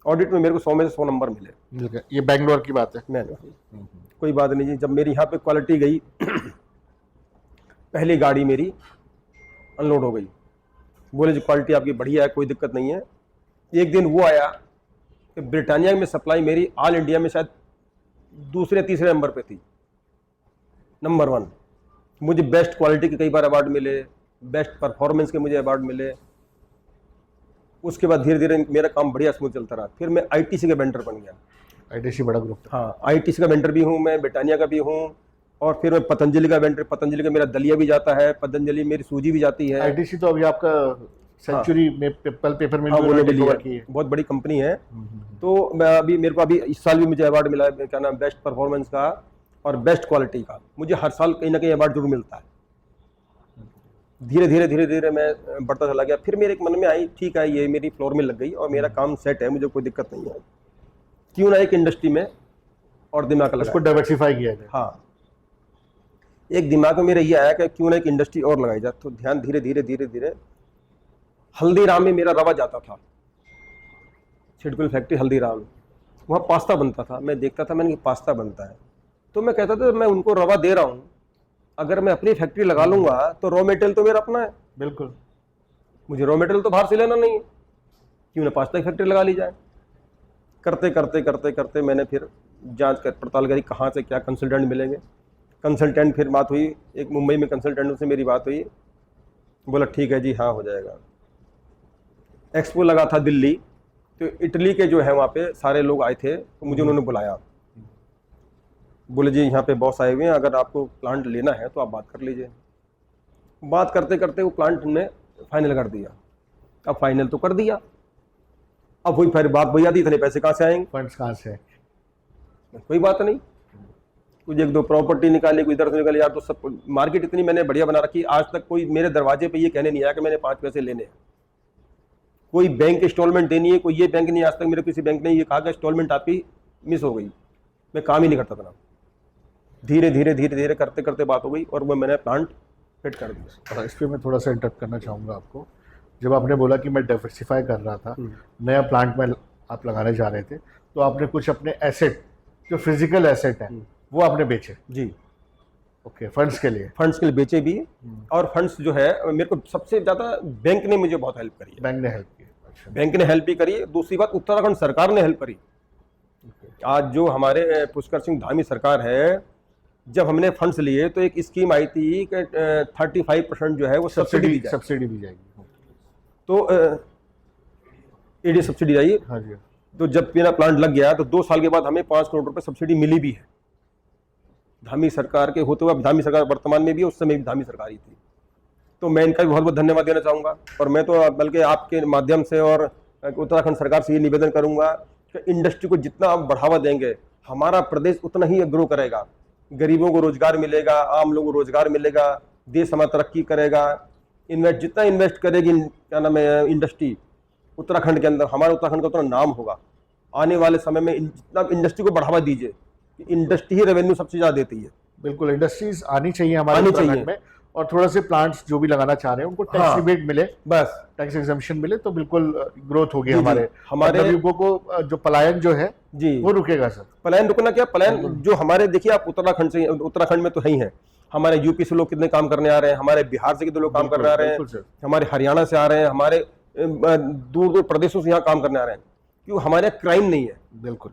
ऑडिट में मेरे को 100 में से 100 नंबर मिले। मिल गया। ये बैंगलोर की बात है। मैंने कोई बात नहीं जी, जब मेरी यहाँ पे क्वालिटी गई पहली गाड़ी मेरी अनलोड हो गई, बोले जी क्वालिटी आपकी बढ़िया है, कोई दिक्कत नहीं है। एक दिन वो आया कि ब्रिटानिया में सप्लाई मेरी ऑल इंडिया में शायद दूसरे तीसरे नंबर पे थी, नंबर 1। मुझे बेस्ट क्वालिटी के कई बार अवार्ड मिले, बेस्ट परफॉर्मेंस के मुझे अवार्ड मिले। उसके बाद धीरे धीरे मेरा काम बढ़िया स्मूथ चलता रहा। फिर मैं आईटीसी का वेंडर बन गया। आईटीसी बड़ा ग्रुप है। हाँ, आईटीसी का वेंडर भी हूँ मैं, ब्रिटानिया का भी हूँ, और फिर मैं पतंजलि का वेंडर, पतंजलि का मेरा दलिया भी जाता है, पतंजलि मेरी सूजी भी जाती है। आईटीसी तो अभी आपका सेंचुरी में पेपर में हाँ, वो टेक ले ओवर लिया, की है। बहुत बड़ी कंपनी है। तो मैं अभी मेरे को अभी इस साल भी मुझे अवार्ड मिला है, क्या नाम, बेस्ट परफॉर्मेंस का और बेस्ट क्वालिटी का। मुझे हर साल कहीं ना कहीं अवार्ड जरूर मिलता है। धीरे धीरे धीरे धीरे मैं बढ़ता चला गया। फिर मेरे एक मन में आई, ठीक है ये मेरी फ्लोर में लग गई और मेरा काम सेट है, मुझे कोई दिक्कत नहीं है, क्यों ना एक इंडस्ट्री में और दिमाग लगाया। उसको डाइवर्सिफाई किया जाए। हाँ, एक दिमाग में मेरा ये आया कि क्यों ना एक इंडस्ट्री और लगाई जाए। तो ध्यान धीरे धीरे धीरे धीरे, हल्दीराम में मेरा रवा जाता था, छिड़कुल फैक्ट्री हल्दीराम, वहाँ पास्ता बनता था। मैं देखता था, मैंने पास्ता बनता है, तो मैं कहता था मैं उनको रवा दे रहा हूँ, अगर मैं अपनी फैक्ट्री लगा लूंगा तो रॉ मटेरियल तो मेरा अपना है, बिल्कुल, मुझे रॉ मटेरियल तो बाहर से लेना नहीं है, क्यों ना पास्ता की फैक्ट्री लगा ली जाए। करते करते करते करते मैंने फिर जांच कर पड़ताल करी कहाँ से क्या कंसल्टेंट मिलेंगे। कंसल्टेंट फिर बात हुई, एक मुंबई में कंसल्टेंट से मेरी बात हुई, बोला ठीक है जी हाँ हो जाएगा। एक्सपो लगा था दिल्ली, तो इटली के जो है वहाँ पे सारे लोग आए थे, तो मुझे उन्होंने बुलाया, बोले जी यहाँ पे बॉस आए हुए हैं, अगर आपको प्लांट लेना है तो आप बात कर लीजिए। बात करते करते वो प्लांट ने फाइनल कर दिया। अब फाइनल तो कर दिया, अब वही फिर बात वही आती, इतने पैसे कहाँ से आएंगे, फंड्स कहाँ से? कोई बात नहीं, कुछ एक दो प्रॉपर्टी निकाली, कोई इधर से निकाली, यार तो सब मार्केट इतनी मैंने बढ़िया बना रखी, आज तक कोई मेरे दरवाजे पे ये कहने नहीं आया कि मैंने 5 पैसे लेने हैं। कोई बैंक इंस्टॉलमेंट देनी है, कोई ये बैंक नहीं, आज तक मेरे किसी बैंक ने ये कहा कि इंस्टॉलमेंट आपकी मिस हो गई। मैं काम ही नहीं करता था। धीरे धीरे धीरे धीरे करते करते बात हो गई और वो मैंने प्लांट फिट कर दिया। इस पर मैं थोड़ा सा इंटरप्ट करना चाहूँगा आपको। जब आपने बोला कि मैं डाइवर्सिफाई कर रहा था, नया प्लांट में आप लगाने जा रहे थे, तो आपने कुछ अपने एसेट, जो फिजिकल एसेट है, वो आपने बेचे? जी, ओके, फंड्स के लिए? फंड्स के लिए बेचे भी, और फंड्स जो है मेरे को सबसे ज़्यादा बैंक ने मुझे बहुत हेल्प करी है। बैंक ने हेल्प की? अच्छा। बैंक ने हेल्प भी करी। दूसरी बात, उत्तराखंड सरकार ने हेल्प करी। आज जो हमारे पुष्कर सिंह धामी सरकार है, जब हमने फंड्स लिए तो एक स्कीम आई थी कि 35% जो है वो सब्सिडी दी जाएगी। तो एडी सब्सिडी आई। हाँ जी। तो जब मेरा प्लांट लग गया तो 2 साल के बाद हमें 5 करोड़ रुपए सब्सिडी मिली भी है, धामी सरकार के होते हुए। धामी सरकार वर्तमान में भी, उस समय भी धामी सरकार ही थी। तो मैं इनका भी बहुत बहुत धन्यवाद देना चाहूँगा। और मैं तो बल्कि आपके माध्यम से और उत्तराखंड सरकार से ये निवेदन करूँगा कि इंडस्ट्री को जितना आप बढ़ावा देंगे, हमारा प्रदेश उतना ही ग्रो करेगा, गरीबों को रोजगार मिलेगा, आम लोगों को रोजगार मिलेगा, देश हमारा तरक्की करेगा। इन्वेस्ट जितना इन्वेस्ट करेगी क्या नाम है इंडस्ट्री उत्तराखंड के अंदर, हमारे उत्तराखंड का उतना नाम होगा। आने वाले समय में जितना इंडस्ट्री को बढ़ावा दीजिए, इंडस्ट्री ही रेवेन्यू सबसे ज़्यादा देती है। बिल्कुल, इंडस्ट्रीज आनी चाहिए हमारे उत्तराखंड में, और थोड़ा से प्लांट्स जो भी लगाना चाह रहे हैं उनको टैक्स रिबेट मिले, बस टैक्स एग्जम्पशन मिले, तो बिल्कुल ग्रोथ होगी हमारे युगों को। जो पलायन जो है जी वो रुकेगा सर। पलायन रुकना क्या, पलायन जो हमारे, देखिए आप उत्तराखंड से, उत्तराखंड में तो है ही है, हमारे यूपी से लोग कितने काम करने आ रहे हैं, हमारे बिहार से कितने लोग काम करने आ रहे हैं, हमारे हरियाणा से आ रहे हैं, हमारे दूर दूर प्रदेशों से यहाँ काम करने आ रहे हैं। क्यों? हमारे क्राइम नहीं है। बिल्कुल,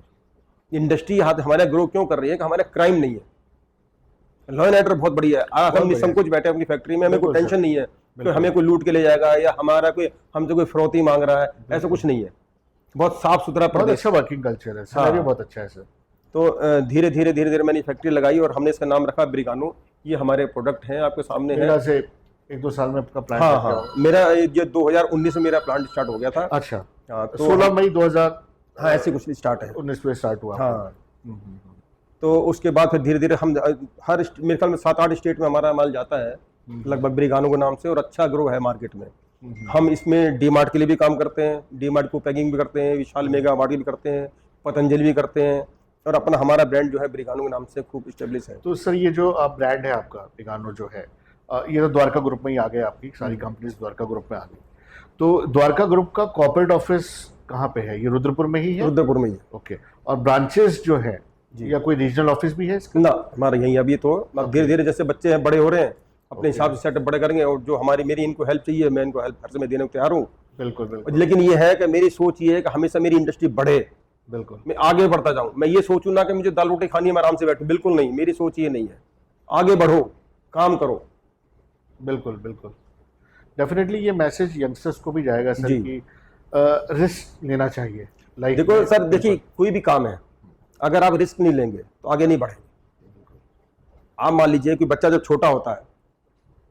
इंडस्ट्री हमारे ग्रो क्यों कर रही है कि हमारे क्राइम नहीं है, लॉ एंड ऑर्डर बहुत बढ़िया है। आज हम निसंकोच बैठे अपनी फैक्ट्री में, हमें कोई टेंशन नहीं है कि हमें कोई लूट के ले जाएगा या हमारा कोई हमसे कोई फिरौती मांग रहा है, ऐसा कुछ नहीं है। बहुत साफ सुथरा प्रदेश, अच्छा वर्किंग कल्चर है, सिनेरियो बहुत अच्छा है सर। तो धीरे धीरे धीरे धीरे मैंने फैक्ट्री लगाई और हमने इसका नाम रखा ब्रिगानो। ये हमारे प्रोडक्ट हैं, आपके सामने है। से 1-2 साल में आपका प्लांट? हाँ, मेरा ये 2019 में मेरा प्लांट स्टार्ट हो गया था। अच्छा, हाँ, तो 16 मई 2000 ऐसे कुछ स्टार्ट है, 19 में स्टार्ट हुआ। हाँ, तो उसके बाद फिर धीरे धीरे हम हर मेरे ख्याल में 7-8 स्टेट में हमारा माल जाता है लगभग ब्रिगानो के नाम से, और अच्छा ग्रो है मार्केट में। हम इसमें डी-मार्ट के लिए भी काम करते हैं, डी-मार्ट को पैकिंग भी करते हैं, विशाल मेगा मार्ट भी करते हैं, पतंजलि भी करते हैं, और अपना हमारा ब्रांड जो है ब्रिगानो के नाम से खूब स्टेब्लिश है। तो सर ये जो ब्रांड है आपका ब्रिगानो जो है, ये तो द्वारका ग्रुप में ही आ गए, आपकी सारी कंपनीज द्वारका ग्रुप में आ गई। तो द्वारका ग्रुप का कॉर्पोरेट ऑफिस कहाँ पे है ये? रुद्रपुर में ही है? रुद्रपुर में ही है। ओके। और ब्रांचेस जो है जी। या कोई रीजनल ऑफिस भी है इसका? ना, हमारे यहीं अभी तो धीरे धीरे जैसे बच्चे हैं बड़े हो रहे हैं अपने हिसाब से सेटअप बड़े करेंगे, और जो मेरी इनको हेल्प चाहिए मैं इनको हेल्प हर समय देने को तैयार हूँ। बिल्कुल बिल्कुल लेकिन ये है कि मेरी सोच ये है कि हमेशा मेरी इंडस्ट्री बढ़े, बिल्कुल। मैं आगे बढ़ता जाऊं। मैं ये सोचूं ना कि मुझे दाल रोटी खानी है मैं आराम से बैठूं, बिल्कुल नहीं, मेरी सोच ये नहीं है। आगे बढ़ो, काम करो। बिल्कुल बिल्कुल। डेफिनेटली ये मैसेज यंगस्टर्स को भी जाएगा सर जी। कि रिस्क लेना चाहिए लाइफ देखो में। सर, देखिए कोई भी काम है अगर आप रिस्क नहीं लेंगे तो आगे नहीं बढ़ेंगे। आप मान लीजिए कि बच्चा जब छोटा होता है,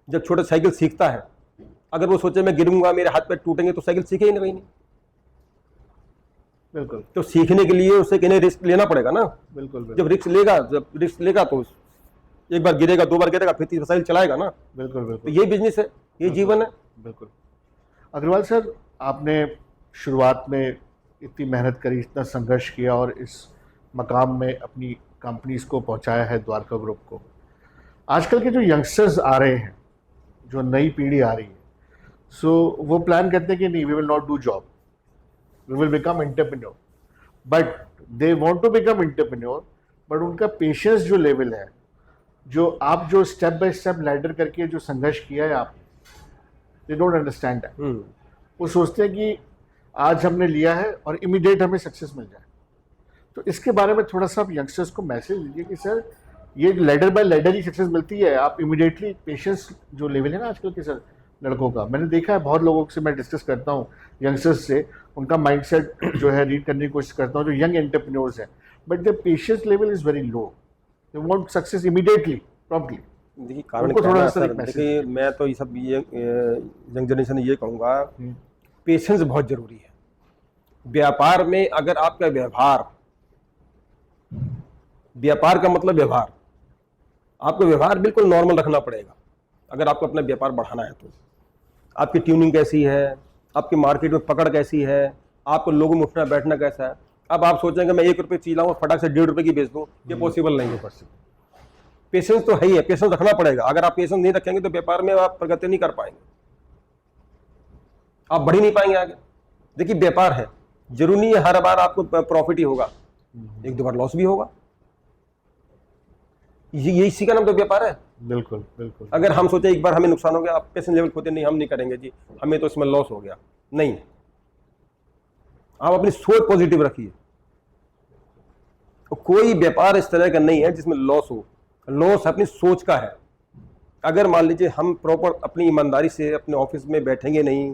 जब छोटा साइकिल सीखता है, अगर वो सोचे मैं गिरूंगा मेरे हाथ पैर टूटेंगे तो साइकिल सीखे ही नहीं। बिल्कुल तो सीखने के लिए उसे कहीं रिस्क लेना पड़ेगा ना। बिल्कुल बिल्कुल जब रिस्क लेगा तो एक बार गिरेगा, दो बार गिरेगा, फिर तीसरी साइकिल चलाएगा ना। बिल्कुल तो बिल्कुल ये बिजनेस है, ये जीवन है। बिल्कुल। अग्रवाल सर, आपने शुरुआत में इतनी मेहनत करी, इतना संघर्ष किया और इस मकाम में अपनी कंपनीज को पहुंचाया है, द्वारका ग्रुप को। आजकल के जो यंगस्टर्स आ रहे हैं, जो नई पीढ़ी आ रही है, सो वो प्लान करते हैं कि नहीं, we will not do job, we will become entrepreneur. But they want to become entrepreneur, but उनका पेशेंस जो लेवल है, जो स्टेप बाय स्टेप लैडर करके जो संघर्ष किया है आपने, दे डोंट अंडरस्टैंड दैट। वो सोचते हैं कि आज हमने लिया है और इमीडिएट हमें सक्सेस मिल जाए। तो इसके बारे में थोड़ा सा आप यंगस्टर्स को मैसेज दीजिए कि सर ये लैडर बाय लैडर ही सक्सेस मिलती है। आप इमीडिएटली पेशेंस जो लेवल है ना आजकल के सर लड़कों का, मैंने देखा है बहुत लोगों से, मैं डिस्कस करता हूँ यंगस्टर्स से, उनका माइंडसेट जो है रीड करने की कोशिश करता हूँ, जो यंग एंटरप्रेन्योर्स हैं, but the patience level is very low, they want success immediately, promptly. देखिए कारण उनको क्या थोड़ा है सा सर, एक मैसेज देखिए मैं तो ये सब यंग जनरेशन ये कहूँगा, पेशेंस बहुत जरूरी है। व्यापार में अगर आपका व्यापार का मतलब व्यवहार, आपको व्यवहार बिल्कुल नॉर्मल रखना पड़ेगा अगर आपको अपना व्यापार बढ़ाना है। तो आपकी ट्यूनिंग कैसी है, आपकी मार्केट में पकड़ कैसी है, आपको लोगों में उठना बैठना कैसा है। अब आप सोचेंगे मैं 1 रुपये चीज लाऊं फटाक से 1.5 रुपये की बेच दूं, ये पॉसिबल नहीं है। पेशेंस तो है ही है, पेशेंस रखना पड़ेगा। अगर आप पेशेंस नहीं रखेंगे तो व्यापार में आप प्रगति नहीं कर पाएंगे, आप बढ़ ही नहीं पाएंगे आगे। देखिए व्यापार है, जरूरी नहीं है हर बार आपको प्रॉफिट ही होगा, 1-2 बार लॉस भी होगा। ये इसी का नाम तो व्यापार है। बिल्कुल बिल्कुल। अगर हम सोचे एक बार हमें नुकसान हो गया, आप पेशेंस लेवल खोते नहीं, हम नहीं करेंगे जी, हमें तो इसमें लॉस हो गया, नहीं। आप अपनी सोच पॉजिटिव रखिए। कोई व्यापार इस तरह का नहीं है जिसमें लॉस हो, लॉस अपनी सोच का है। अगर मान लीजिए हम प्रॉपर अपनी ईमानदारी से अपने ऑफिस में बैठेंगे नहीं,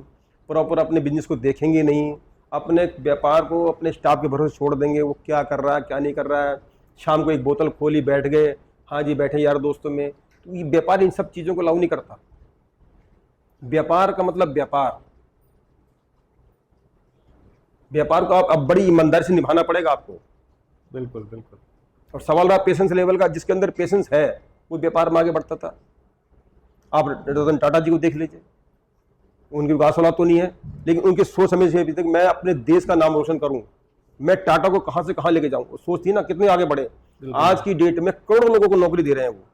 प्रॉपर अपने बिजनेस को देखेंगे नहीं, अपने व्यापार को अपने स्टाफ के भरोसे छोड़ देंगे, वो क्या कर रहा है क्या नहीं कर रहा है, शाम को एक बोतल खोली बैठ गए, हाँ जी बैठे यार दोस्तों में, तो ये व्यापार इन सब चीज़ों को अलाउ नहीं करता। व्यापार का मतलब व्यापार को आप अब बड़ी ईमानदारी से निभाना पड़ेगा आपको। बिल्कुल बिल्कुल। और सवाल रहा पेशेंस लेवल का, जिसके अंदर पेशेंस है वो व्यापार में आगे बढ़ता था। आप रतन टाटा जी को देख लीजिए, उनकी विकास औलाद तो नहीं है, लेकिन उनकी सोच हमेशा अभी तक मैं अपने देश का नाम रोशन करूं, मैं टाटा को कहां से कहां लेके जाऊं, सोच थी ना, कितने आगे बढ़े। आज की डेट में करोड़ों लोगों को नौकरी दे रहे हैं वो।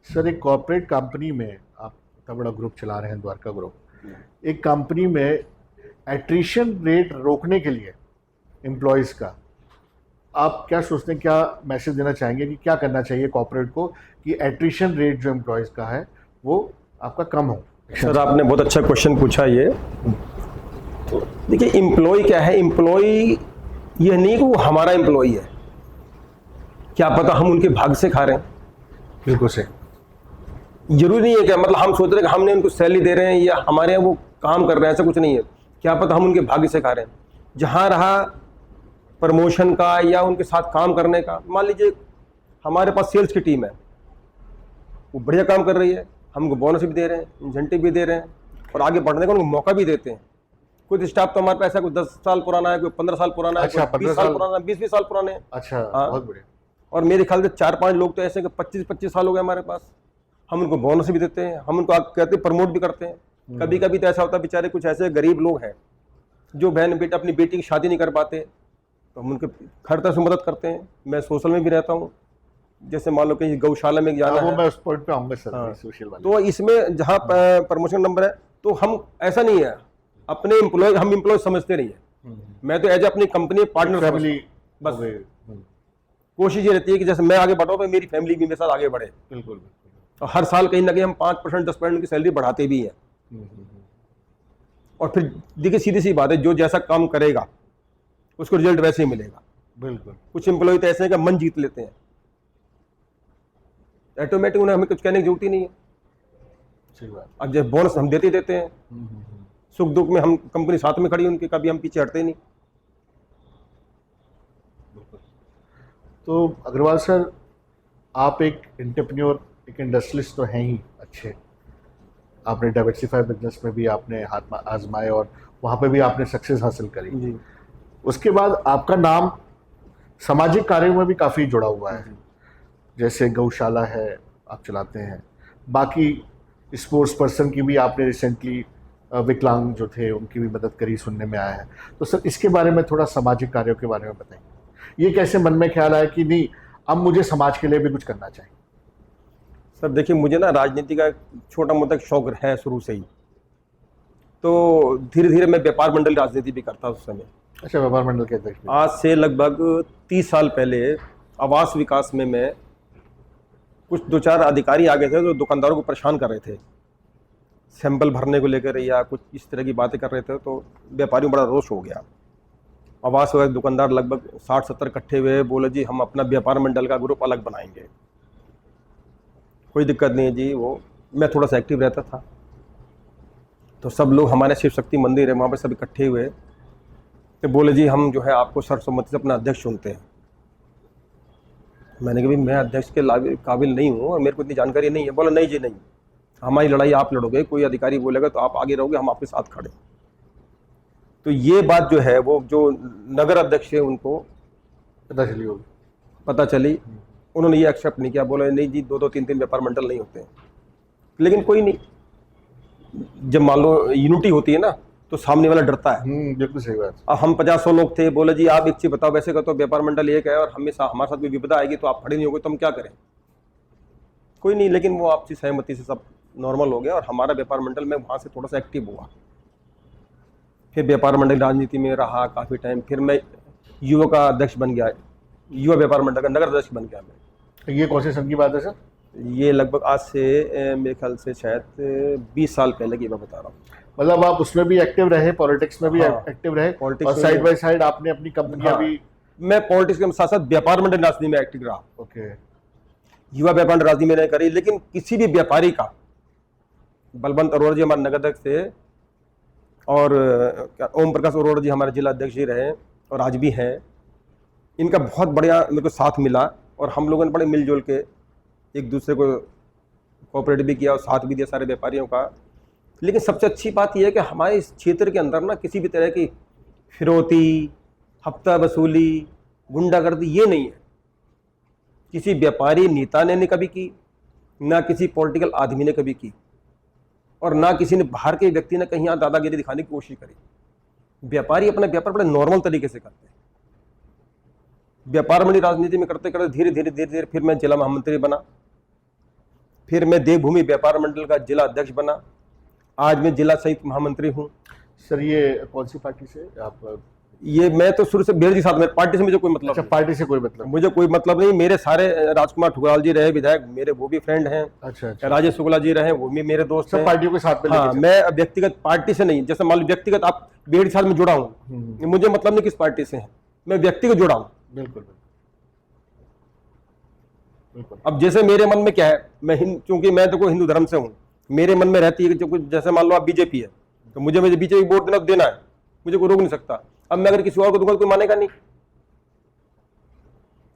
सर एक कॉर्पोरेट कंपनी में आप इतना बड़ा ग्रुप चला रहे हैं, द्वारका ग्रुप, एक कंपनी में एट्रिशन रेट रोकने के लिए एम्प्लॉयज़ का आप क्या सोचते हैं, क्या मैसेज देना चाहेंगे कि क्या करना चाहिए कॉर्पोरेट को कि एट्रिशन रेट जो एम्प्लॉयज़ का है वो आपका कम हो? सर आपने बहुत अच्छा क्वेश्चन पूछा ये। देखिए एम्प्लॉय क्या है, एम्प्लॉय ये नहीं कि वो हमारा एम्प्लॉय है, क्या पता हम उनके भाग्य से खा रहे हैं। बिल्कुल से जरूरी नहीं है क्या, मतलब हम सोच रहे हैं कि हमने उनको सैलरी दे रहे हैं या हमारे यहाँ वो काम कर रहे हैं, ऐसा कुछ नहीं है। क्या पता हम उनके भाग्य से खा रहे हैं। जहाँ रहा प्रमोशन का या उनके साथ काम करने का, मान लीजिए हमारे पास सेल्स की टीम है, वो बढ़िया काम कर रही है, हमको बोनस भी दे रहे हैं, इंसेंटिव भी दे रहे हैं और आगे बढ़ने का उनको मौका भी देते हैं। कुछ स्टाफ तो हमारे पास ऐसा, कोई 10 साल पुराना है, कोई 15 साल पुराना है, अच्छा, 20 साल पुराना, 20 साल पुराने हैं। अच्छा, हाँ। बहुत बढ़िया। और मेरे ख्याल से 4-5 लोग तो ऐसे कि 25-25 साल हो गए हमारे पास। हम उनको बोनस भी देते हैं, हम उनको कहते हैं प्रमोट भी करते हैं। कभी कभी तो ऐसा होता है बेचारे कुछ ऐसे गरीब लोग हैं जो बहन बेटा अपनी बेटी की शादी नहीं कर पाते, तो हम उनके हर तरह से मदद करते हैं। मैं सोशल में भी रहता हूँ, जैसे मान लो कहीं गौशाला में जाना है, मैं उस पॉइंट पे आऊंगा सर। हाँ। सोशल वाले तो इसमें जहाँ प्रमोशन नंबर है, तो हम ऐसा नहीं है अपने एम्प्लॉय हम एम्प्लॉय समझते नहीं है। मैं तो एज अपनी कंपनी पार्टनर फैमिली बस। हो गए। कोशिश ये रहती है कि जैसे मैं आगे बढ़ा तो मेरी फैमिली भी मेरे साथ आगे बढ़े। बिल्कुल और हर साल कहीं ना कहीं हम 5% 10% की सैलरी बढ़ाते भी हैं। और फिर देखिए सीधी सी बात है, जो जैसा काम करेगा उसको रिजल्ट वैसे ही मिलेगा। बिल्कुल। कुछ एम्प्लॉय तो ऐसे हैं कि मन जीत लेते हैं, ऑटोमेटिक उन्हें हमें कुछ कहने की जरूरत ही नहीं है। सही बात। अब जब बोनस हम देते ही देते हैं, सुख दुख में हम कंपनी साथ में खड़ी है उनके, कभी हम पीछे हटते ही नहीं। तो अग्रवाल सर, आप एक एंटरप्रेन्योर, एक इंडस्ट्रियलिस्ट तो हैं ही अच्छे। आपने डाइवर्सिफाई बिजनेस में भी आपने हाथ आजमाए और वहाँ पे भी आपने सक्सेस हासिल करी। जी। उसके बाद आपका नाम सामाजिक कार्यों में भी काफ़ी जुड़ा हुआ है, जैसे गौशाला है आप चलाते हैं, बाकी स्पोर्ट्स पर्सन की भी आपने रिसेंटली विकलांग जो थे उनकी भी मदद करी, सुनने में आया है। तो सर इसके बारे में थोड़ा सामाजिक कार्यों के बारे में बताइए। ये कैसे मन में ख्याल आया कि नहीं अब मुझे समाज के लिए भी कुछ करना चाहिए? सर देखिए, मुझे ना राजनीति का छोटा मोटा शौक है शुरू से ही, तो धीरे धीरे मैं व्यापार मंडल राजनीति भी करता उस समय। अच्छा, व्यापार मंडल के अध्यक्ष भी। आज से लगभग 30 साल पहले आवास विकास में मैं कुछ 2-4 अधिकारी आ गए थे जो दुकानदारों को परेशान कर रहे थे, सैंपल भरने को लेकर या कुछ इस तरह की बातें कर रहे थे। तो व्यापारियों बड़ा रोष हो गया। आवास विभाग दुकानदार लगभग 60-70 इकट्ठे हुए, बोले जी हम अपना व्यापार मंडल का ग्रुप अलग बनाएंगे। कोई दिक्कत नहीं है जी। वो मैं थोड़ा सा एक्टिव रहता था, तो सब लोग हमारे शिव शक्ति मंदिर है वहाँ पर सब इकट्ठे हुए, तो बोले जी हम जो है आपको सर्वसम्मति से अपना अध्यक्ष चुनते हैं। मैंने कहा भाई मैं अध्यक्ष के काबिल नहीं हूँ और मेरे को इतनी जानकारी नहीं है। बोला नहीं जी नहीं, हमारी लड़ाई आप लड़ोगे, कोई अधिकारी बोलेगा तो आप आगे रहोगे, हम आपके साथ खड़े। तो ये बात जो है वो जो नगर अध्यक्ष है उनको पता चली, उन्होंने ये एक्सेप्ट नहीं किया। बोले नहीं जी 2-2 3-3 व्यापार मंडल नहीं होते हैं। लेकिन कोई नहीं, जब मान लो यूनिटी होती है ना तो सामने वाला डरता है। बिल्कुल सही बात। अब हम 50-100 लोग थे, बोले जी आप एक चीज बताओ, वैसे कहते हो व्यापार मंडल एक है और हमेशा हमारे साथ भी विपदा आएगी तो आप खड़े नहीं होगे तो हम क्या करें। कोई नहीं, लेकिन वो आपसी सहमति से सब नॉर्मल हो गया और हमारा व्यापार मंडल में वहाँ से थोड़ा सा एक्टिव हुआ। फिर व्यापार मंडल राजनीति में रहा काफ़ी टाइम। फिर मैं युवा का अध्यक्ष बन गया, युवा व्यापार मंडल का नगर अध्यक्ष बन गया मैं। तो ये कौन से सन की बात है सर? ये लगभग आज से मेरे ख्याल से शायद 20 साल पहले की मैं बता रहा हूँ। मतलब आप उसमें भी एक्टिव रहे, पॉलिटिक्स में भी एक्टिव रहे, पॉलिटिक्स और साइड बाय साइड आपने अपनी कंपनियां भी। मैं पॉलिटिक्स के साथ साथ व्यापार मंडल राजनीति में एक्टिव रहा। ओके। युवा व्यापार राजनीति मैंने करी, लेकिन किसी भी व्यापारी का, बलवंत अरोड़ा जी हमारे नगर अध्यक्ष थे और ओम प्रकाश अरोड़ा जी हमारे जिला अध्यक्ष जी रहे और आज भी हैं। इनका बहुत बढ़िया मेरे को साथ मिला और हम लोगों ने बड़े मिलजुल के एक दूसरे को कोऑपरेट भी किया और साथ भी दिया सारे व्यापारियों का। लेकिन सबसे अच्छी बात यह है कि हमारे इस क्षेत्र के अंदर ना किसी भी तरह की फिरौती, हफ्ता वसूली, गुंडागर्दी ये नहीं है। किसी व्यापारी नेता ने कभी की, ना किसी पॉलिटिकल आदमी ने कभी की, और ना किसी ने बाहर के व्यक्ति ने कहीं यहाँ दादागिरी दिखाने की कोशिश करी। व्यापारी अपना व्यापार बड़े नॉर्मल तरीके से करते हैं। व्यापार मंडल राजनीति में करते करते धीरे धीरे फिर मैं जिला महामंत्री बना, फिर मैं देवभूमि व्यापार मंडल का जिला अध्यक्ष बना, आज मैं जिला संयुक्त महामंत्री हूँ। सर ये कौन सी पार्टी से आप? ये मैं तो शुरू से बेहड़ जी साथ में, पार्टी से मुझे कोई मतलब। अच्छा, पार्टी से कोई मतलब? मुझे कोई मतलब नहीं। मेरे सारे राजकुमार ठुकराल जी रहे विधायक, मेरे वो भी फ्रेंड हैं। अच्छा, अच्छा। राजेश शुक्ला जी रहे, वो भी मेरे दोस्त हैं। पार्टियों के साथ में? हाँ, मैं व्यक्तिगत पार्टी से नहीं। जैसे मान लो व्यक्तिगत आप बेहड़ साथ में जुड़ा हूँ, मुझे मतलब नहीं किस पार्टी से है, मैं व्यक्तिगत जुड़ा हूँ। बिल्कुल। अब जैसे मेरे मन में क्या है, मैं चूंकि मैं तो कोई हिंदू धर्म से हूँ, मेरे मन में रहती है कि जो कुछ, जैसे मान लो आप बीजेपी है तो मुझे बीजेपी वोट देना है, मुझे कोई रोक नहीं सकता। अब मैं अगर किसी और को दूंगा तो कोई मानेगा नहीं,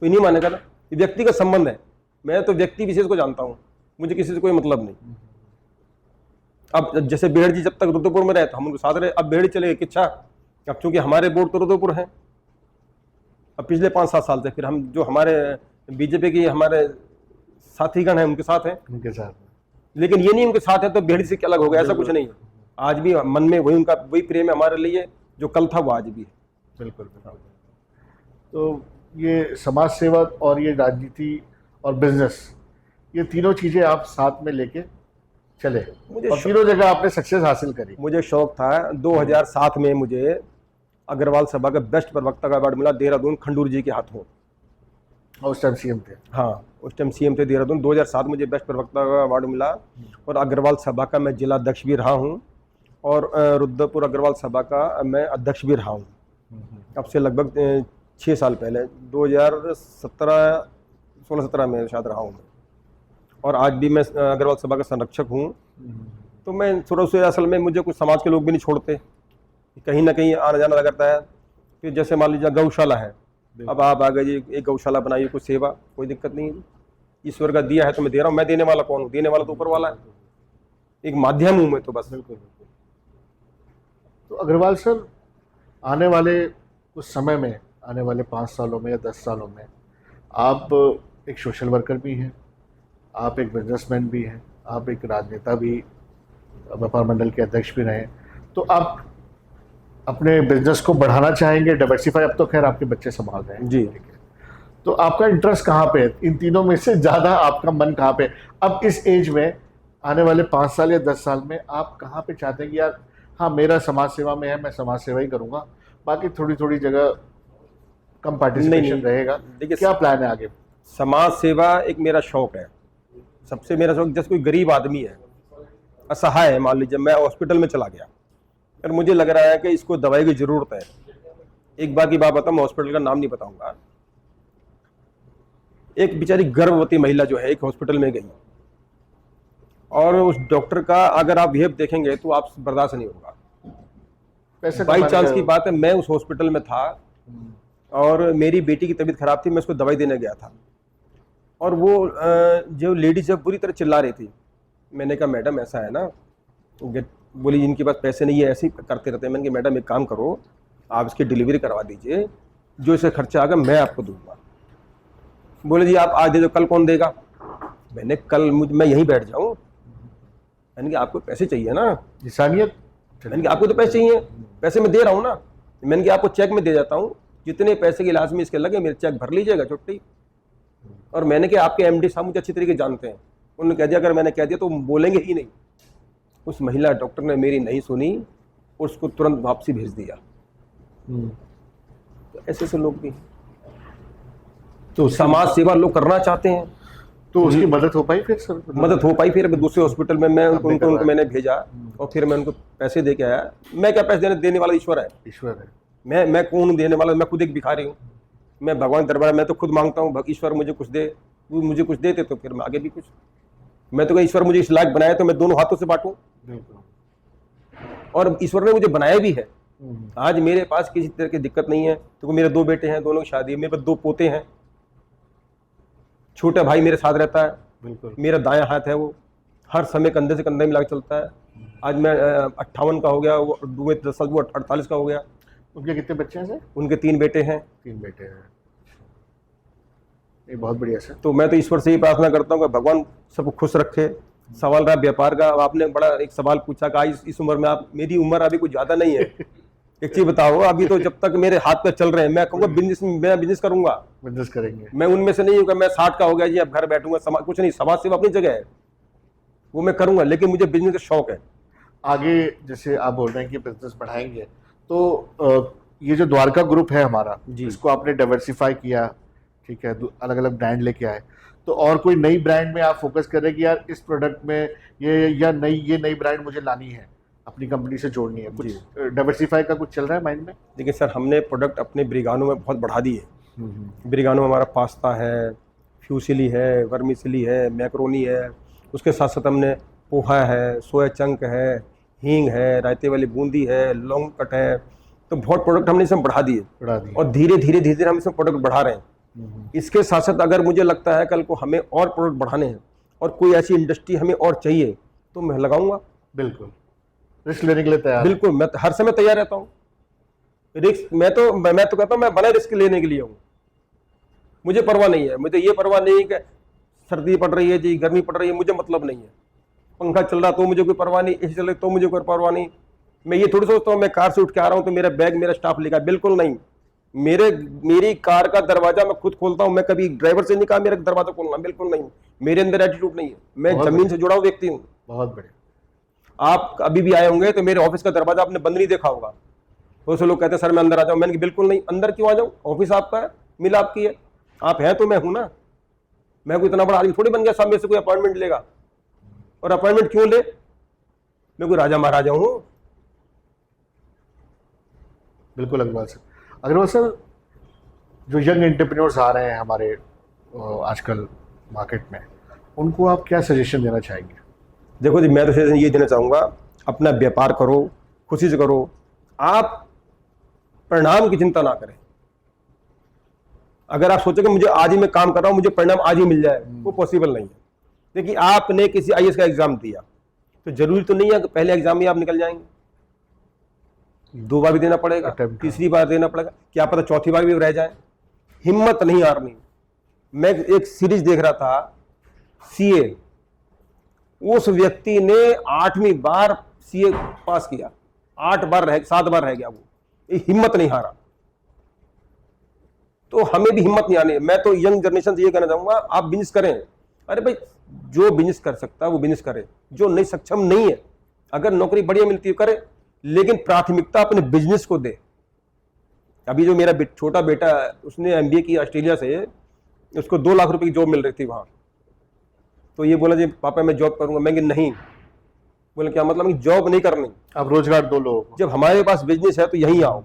कोई नहीं मानेगा ना। ये व्यक्तिगत संबंध है। मैं तो व्यक्ति विशेष को जानता हूँ, मुझे किसी से कोई मतलब नहीं। अब जैसे बेहड़ जी जब तक रुद्रपुर में रहे तो हम उनके साथ रहे, अब बेहड़ चले गए किच्छा, अब चूंकि हमारे बोर्ड तो रुद्रपुर है, अब पिछले 5-7 साल से फिर हम जो हमारे बीजेपी के हमारे साथीगण हैं उनके साथ हैं, उनके साथ। लेकिन ये नहीं उनके साथ है तो बेहड़ से क्या अलग हो गया, ऐसा कुछ नहीं है। आज भी मन में वही उनका वही प्रेम है हमारे लिए, जो कल था वो आज भी है। बिल्कुल। तो ये समाज सेवा और ये राजनीति और बिजनेस, ये तीनों चीज़ें आप साथ में लेके चले, मुझे और तीनों जगह आपने सक्सेस हासिल करी। मुझे शौक था। 2007 में मुझे अग्रवाल सभा का बेस्ट प्रवक्ता का अवार्ड मिला देहरादून खंडूर जी के हाथों। और उस टाइम सीएम थे। हाँ, उस टाइम सीएम थे देहरादून। 2007 मुझे बेस्ट प्रवक्ता का अवार्ड मिला और अग्रवाल सभा का मैं जिला अध्यक्ष भी रहा हूँ और रुद्रपुर अग्रवाल सभा का मैं अध्यक्ष भी रहा हूँ। अब से लगभग 6 साल पहले 2017 में शायद रहा हूँ मैं। और आज भी मैं अग्रवाल सभा का संरक्षक हूँ। तो मैं थोड़ा से असल में मुझे कुछ समाज के लोग भी नहीं छोड़ते, कहीं ना कहीं आना जाना लगता है। फिर जैसे मान लीजिए गौशाला है, अब आप आ गए जी एक गौशाला बनाइए, कुछ सेवा, कोई दिक्कत नहीं है। ईश्वर का दिया है तो मैं दे रहा हूँ। मैं देने वाला कौन हूँ? देने वाला तो ऊपर वाला है, एक माध्यम हूँ मैं तो बस। बिल्कुल। तो अग्रवाल सर, आने वाले कुछ समय में, आने वाले 5 सालों में या 10 सालों में, आप एक सोशल वर्कर भी हैं, आप एक बिजनेसमैन भी हैं, आप एक राजनेता भी, व्यापार मंडल के अध्यक्ष भी रहे। तो आप अपने बिजनेस को बढ़ाना चाहेंगे, डाइवर्सिफाई? अब तो खैर आपके बच्चे संभाल रहे हैं जी। ठीक है, तो आपका इंटरेस्ट कहाँ पे है? इन तीनों में से ज़्यादा आपका मन कहाँ पे है? अब इस एज में, आने वाले 5 साल या 10 साल में आप कहाँ पे चाहते हैं कि यार हाँ मेरा समाज सेवा में है, मैं समाज सेवा ही करूँगा, बाकी थोड़ी थोड़ी जगह कम पार्टिसिपेशन रहेगा? देखिए, क्या प्लान है आगे? समाज सेवा एक मेरा शौक है, सबसे मेरा शौक। जैसे कोई गरीब आदमी है, असहाय है, मान लीजिए मैं हॉस्पिटल में चला गया और मुझे लग रहा है कि इसको दवाई की ज़रूरत है। एक बार की बात बताऊँ, मैं हॉस्पिटल का नाम नहीं बताऊंगा। एक बेचारी गर्भवती महिला जो है एक हॉस्पिटल में गई और उस डॉक्टर का अगर आप बिहेव देखेंगे तो आप बर्दाश्त नहीं होगा। बाई चांस की बात है, मैं उस हॉस्पिटल में था और मेरी बेटी की तबीयत खराब थी, मैं उसको दवाई देने गया था और वो जो लेडीज जब बुरी तरह चिल्ला रही थी। मैंने कहा मैडम ऐसा है ना, बोली इनके पास पैसे नहीं है, ऐसे ही करते रहते हैं। मैंने कहा मैडम एक काम करो, आप इसकी डिलीवरी करवा दीजिए, जो इसे खर्चा आएगा मैं आपको दूंगा। बोले जी आप आज दे दो, कल कौन देगा? मैंने कल मैं यहीं बैठ जाऊं? मैंने कहा आपको पैसे चाहिए ना, इंसानियत। मैंने कहा आपको तो पैसे चाहिए, पैसे मैं दे रहा हूँ ना। मैंने कहा आपको चेक में दे जाता हूँ, जितने पैसे के इलाज में इसके लगे मेरे चेक भर लीजिएगा, छुट्टी। और मैंने कहा आपके एमडी साहब मुझे अच्छी तरीके जानते हैं, उन्होंने कह दिया अगर मैंने कह दिया तो बोलेंगे ही नहीं। उस महिला डॉक्टर ने मेरी नहीं सुनी, उसको तुरंत वापसी भेज दिया। तो ऐसे ऐसे लोग भी, तो समाज सेवा लोग करना चाहते हैं, तो उसकी मदद हो पाई फिर सर? मदद हो पाई। फिर दूसरे हॉस्पिटल में मैं उनको मैंने भेजा और फिर मैं उनको पैसे दे के आया। मैं क्या पैसे देने वाला ईश्वर है। ईश्वर है। मैं कौन देने वाला? मैं खुद एक भिखारी हूँ। मैं भगवान दरबार मैं तो खुद मांगता हूँ, ईश्वर मुझे कुछ दे, तू मुझे कुछ देते तो फिर मैं आगे भी कुछ। मैं तो कहीं ईश्वर मुझे इस लायक बनाया तो मैं दोनों हाथों से बांटूं, और ईश्वर ने मुझे बनाया भी है। आज मेरे पास किसी तरह की दिक्कत नहीं है। तो मेरे 2 बेटे हैं, दोनों की शादी है, मेरे पास 2 पोते हैं, छोटा भाई मेरे साथ रहता है, बिल्कुल मेरा दायां हाथ है, वो हर समय कंधे से कंधे मिला के चलता है। आज मैं 58 का हो गया, वो 10 साल वो 48 का हो गया। उनके कितने बच्चे हैं सर? उनके 3 बेटे हैं। 3 बेटे हैं, ये बहुत बढ़िया सर। तो मैं तो ईश्वर से ही प्रार्थना करता हूँ कि भगवान सबको खुश रखे। सवाल रहा व्यापार का, अब आपने बड़ा एक सवाल पूछा कि इस उम्र में आप, मेरी उम्र अभी कुछ ज़्यादा नहीं है। एक चीज़ बताओ, अभी तो जब तक मेरे हाथ पे चल रहे हैं मैं कहूँगा मैं बिजनेस करूंगा, बिजनेस करेंगे। मैं उनमें से नहीं हूँ कि मैं 60 का हो गया जी अब घर बैठूंगा। कुछ नहीं, समाज सेवा अपनी जगह है, वो मैं करूंगा, लेकिन मुझे बिजनेस का शौक है। आगे जैसे आप बोल रहे हैं कि बिजनेस बढ़ाएंगे, तो ये जो द्वारका ग्रुप है हमारा, इसको आपने डाइवर्सिफाई किया, ठीक है, अलग अलग ब्रांड लेके आए, तो और कोई नई ब्रांड में आप फोकस कर रहे हैं कि यार इस प्रोडक्ट में ये नई ब्रांड मुझे लानी है, अपनी कंपनी से जोड़नी है? कुछ डाइवर्सिफाई का कुछ चल रहा है माइंड में? देखिए सर, हमने प्रोडक्ट अपने ब्रिगानो में बहुत बढ़ा दिए। ब्रिगानो में हमारा पास्ता है, फ्यूसिली है, वर्मिसिली है, मैक्रोनी है, उसके साथ साथ हमने पोहा है, सोया चंक है, हींग है, रायते वाली बूंदी है, लौंग कट है। तो बहुत प्रोडक्ट हमने इसमें बढ़ा दिए और धीरे धीरे हम इसमें प्रोडक्ट बढ़ा रहे हैं। इसके साथ साथ अगर मुझे लगता है कल को हमें और प्रोडक्ट बढ़ाने हैं और कोई ऐसी इंडस्ट्री हमें और चाहिए तो मैं लगाऊंगा। बिल्कुल, रिस्क लेने के लिए तैयार? बिल्कुल, मैं हर समय तैयार रहता हूँ। रिस्क मैं तो कहता हूँ मैं बना रिस्क लेने के लिए हूँ। मुझे परवाह नहीं है, मुझे ये परवाह नहीं है कि सर्दी पड़ रही है जी, गर्मी पड़ रही है, मुझे मतलब नहीं है। पंखा चल रहा तो मुझे कोई परवाह नहीं, एसी चल रही तो मुझे कोई परवाह नहीं। मैं ये थोड़ी सोचता हूँ मैं कार से उठ के आ रहा हूँ तो मेरा बैग मेरा स्टाफ लेगा, बिल्कुल नहीं। मेरी कार का दरवाजा मैं खुद खोलता हूँ, मैं कभी ड्राइवर से नहीं कहा मेरा दरवाजा खोलना, बिल्कुल नहीं। मेरे अंदर एटीट्यूड नहीं है, मैं जमीन से जुड़ा हुआ व्यक्ति हूँ। बहुत बढ़िया। आप अभी भी आए होंगे तो मेरे ऑफिस का दरवाजा आपने बंद नहीं देखा होगा। बहुत से लोग कहते हैं सर मैं अंदर आ जाऊं, मैंने कहा बिल्कुल नहीं, अंदर क्यों आ जाऊं, ऑफिस आपका है, मिल आपकी है, आप हैं तो मैं हूं ना। मैं कोई इतना बड़ा आदमी थोड़ी बन गया सामने से कोई अपॉइंटमेंट लेगा। और अपॉइंटमेंट क्यों ले, मैं कोई राजा महाराजा हूं। बिल्कुल अग्रवाल सर। अग्रवाल सर, जो यंग एंटरप्रेन्योर्स आ रहे हैं हमारे आजकल मार्केट में, उनको आप क्या सजेशन देना चाहेंगे? देखो जी, मैं तो सजेशन ये देना चाहूंगा, अपना व्यापार करो, खुशी से करो, आप परिणाम की चिंता ना करें। अगर आप सोचो कि मुझे आज ही मैं काम कर रहा हूं, मुझे परिणाम आज ही मिल जाए, वो पॉसिबल नहीं है। देखिए आपने किसी आईएएस का एग्जाम दिया तो जरूरी तो नहीं है कि पहले एग्जाम में आप निकल जाएंगे, 2 बार भी देना पड़ेगा, तीसरी बार देना पड़ेगा, क्या पता चौथी बार भी रह जाए। हिम्मत नहीं हारनी। मैं एक सीरीज देख रहा था सीए, उस व्यक्ति ने 8वीं बार सीए पास किया, 7 बार रह गया वो, हिम्मत नहीं हारा। तो हमें भी हिम्मत नहीं आनी। मैं तो यंग जनरेशन से ये कहना चाहूंगा, आप बिजनेस करें। अरे भाई, जो बिजनेस कर सकता है वो बिजनेस करे, जो नहीं सक्षम नहीं है, अगर नौकरी बढ़िया मिलती है करे, लेकिन प्राथमिकता अपने बिजनेस को दे। अभी जो मेरा छोटा बेटा है, उसने एमबीए की ऑस्ट्रेलिया से, उसको 2 लाख रुपए की जॉब मिल रही थी वहां। तो ये बोला जी पापा मैं जॉब करूंगा, मैं नहीं। बोले क्या मतलब, जॉब नहीं करनी, अब रोजगार दो लोगों को। जब हमारे पास बिजनेस है तो यहीं आओ।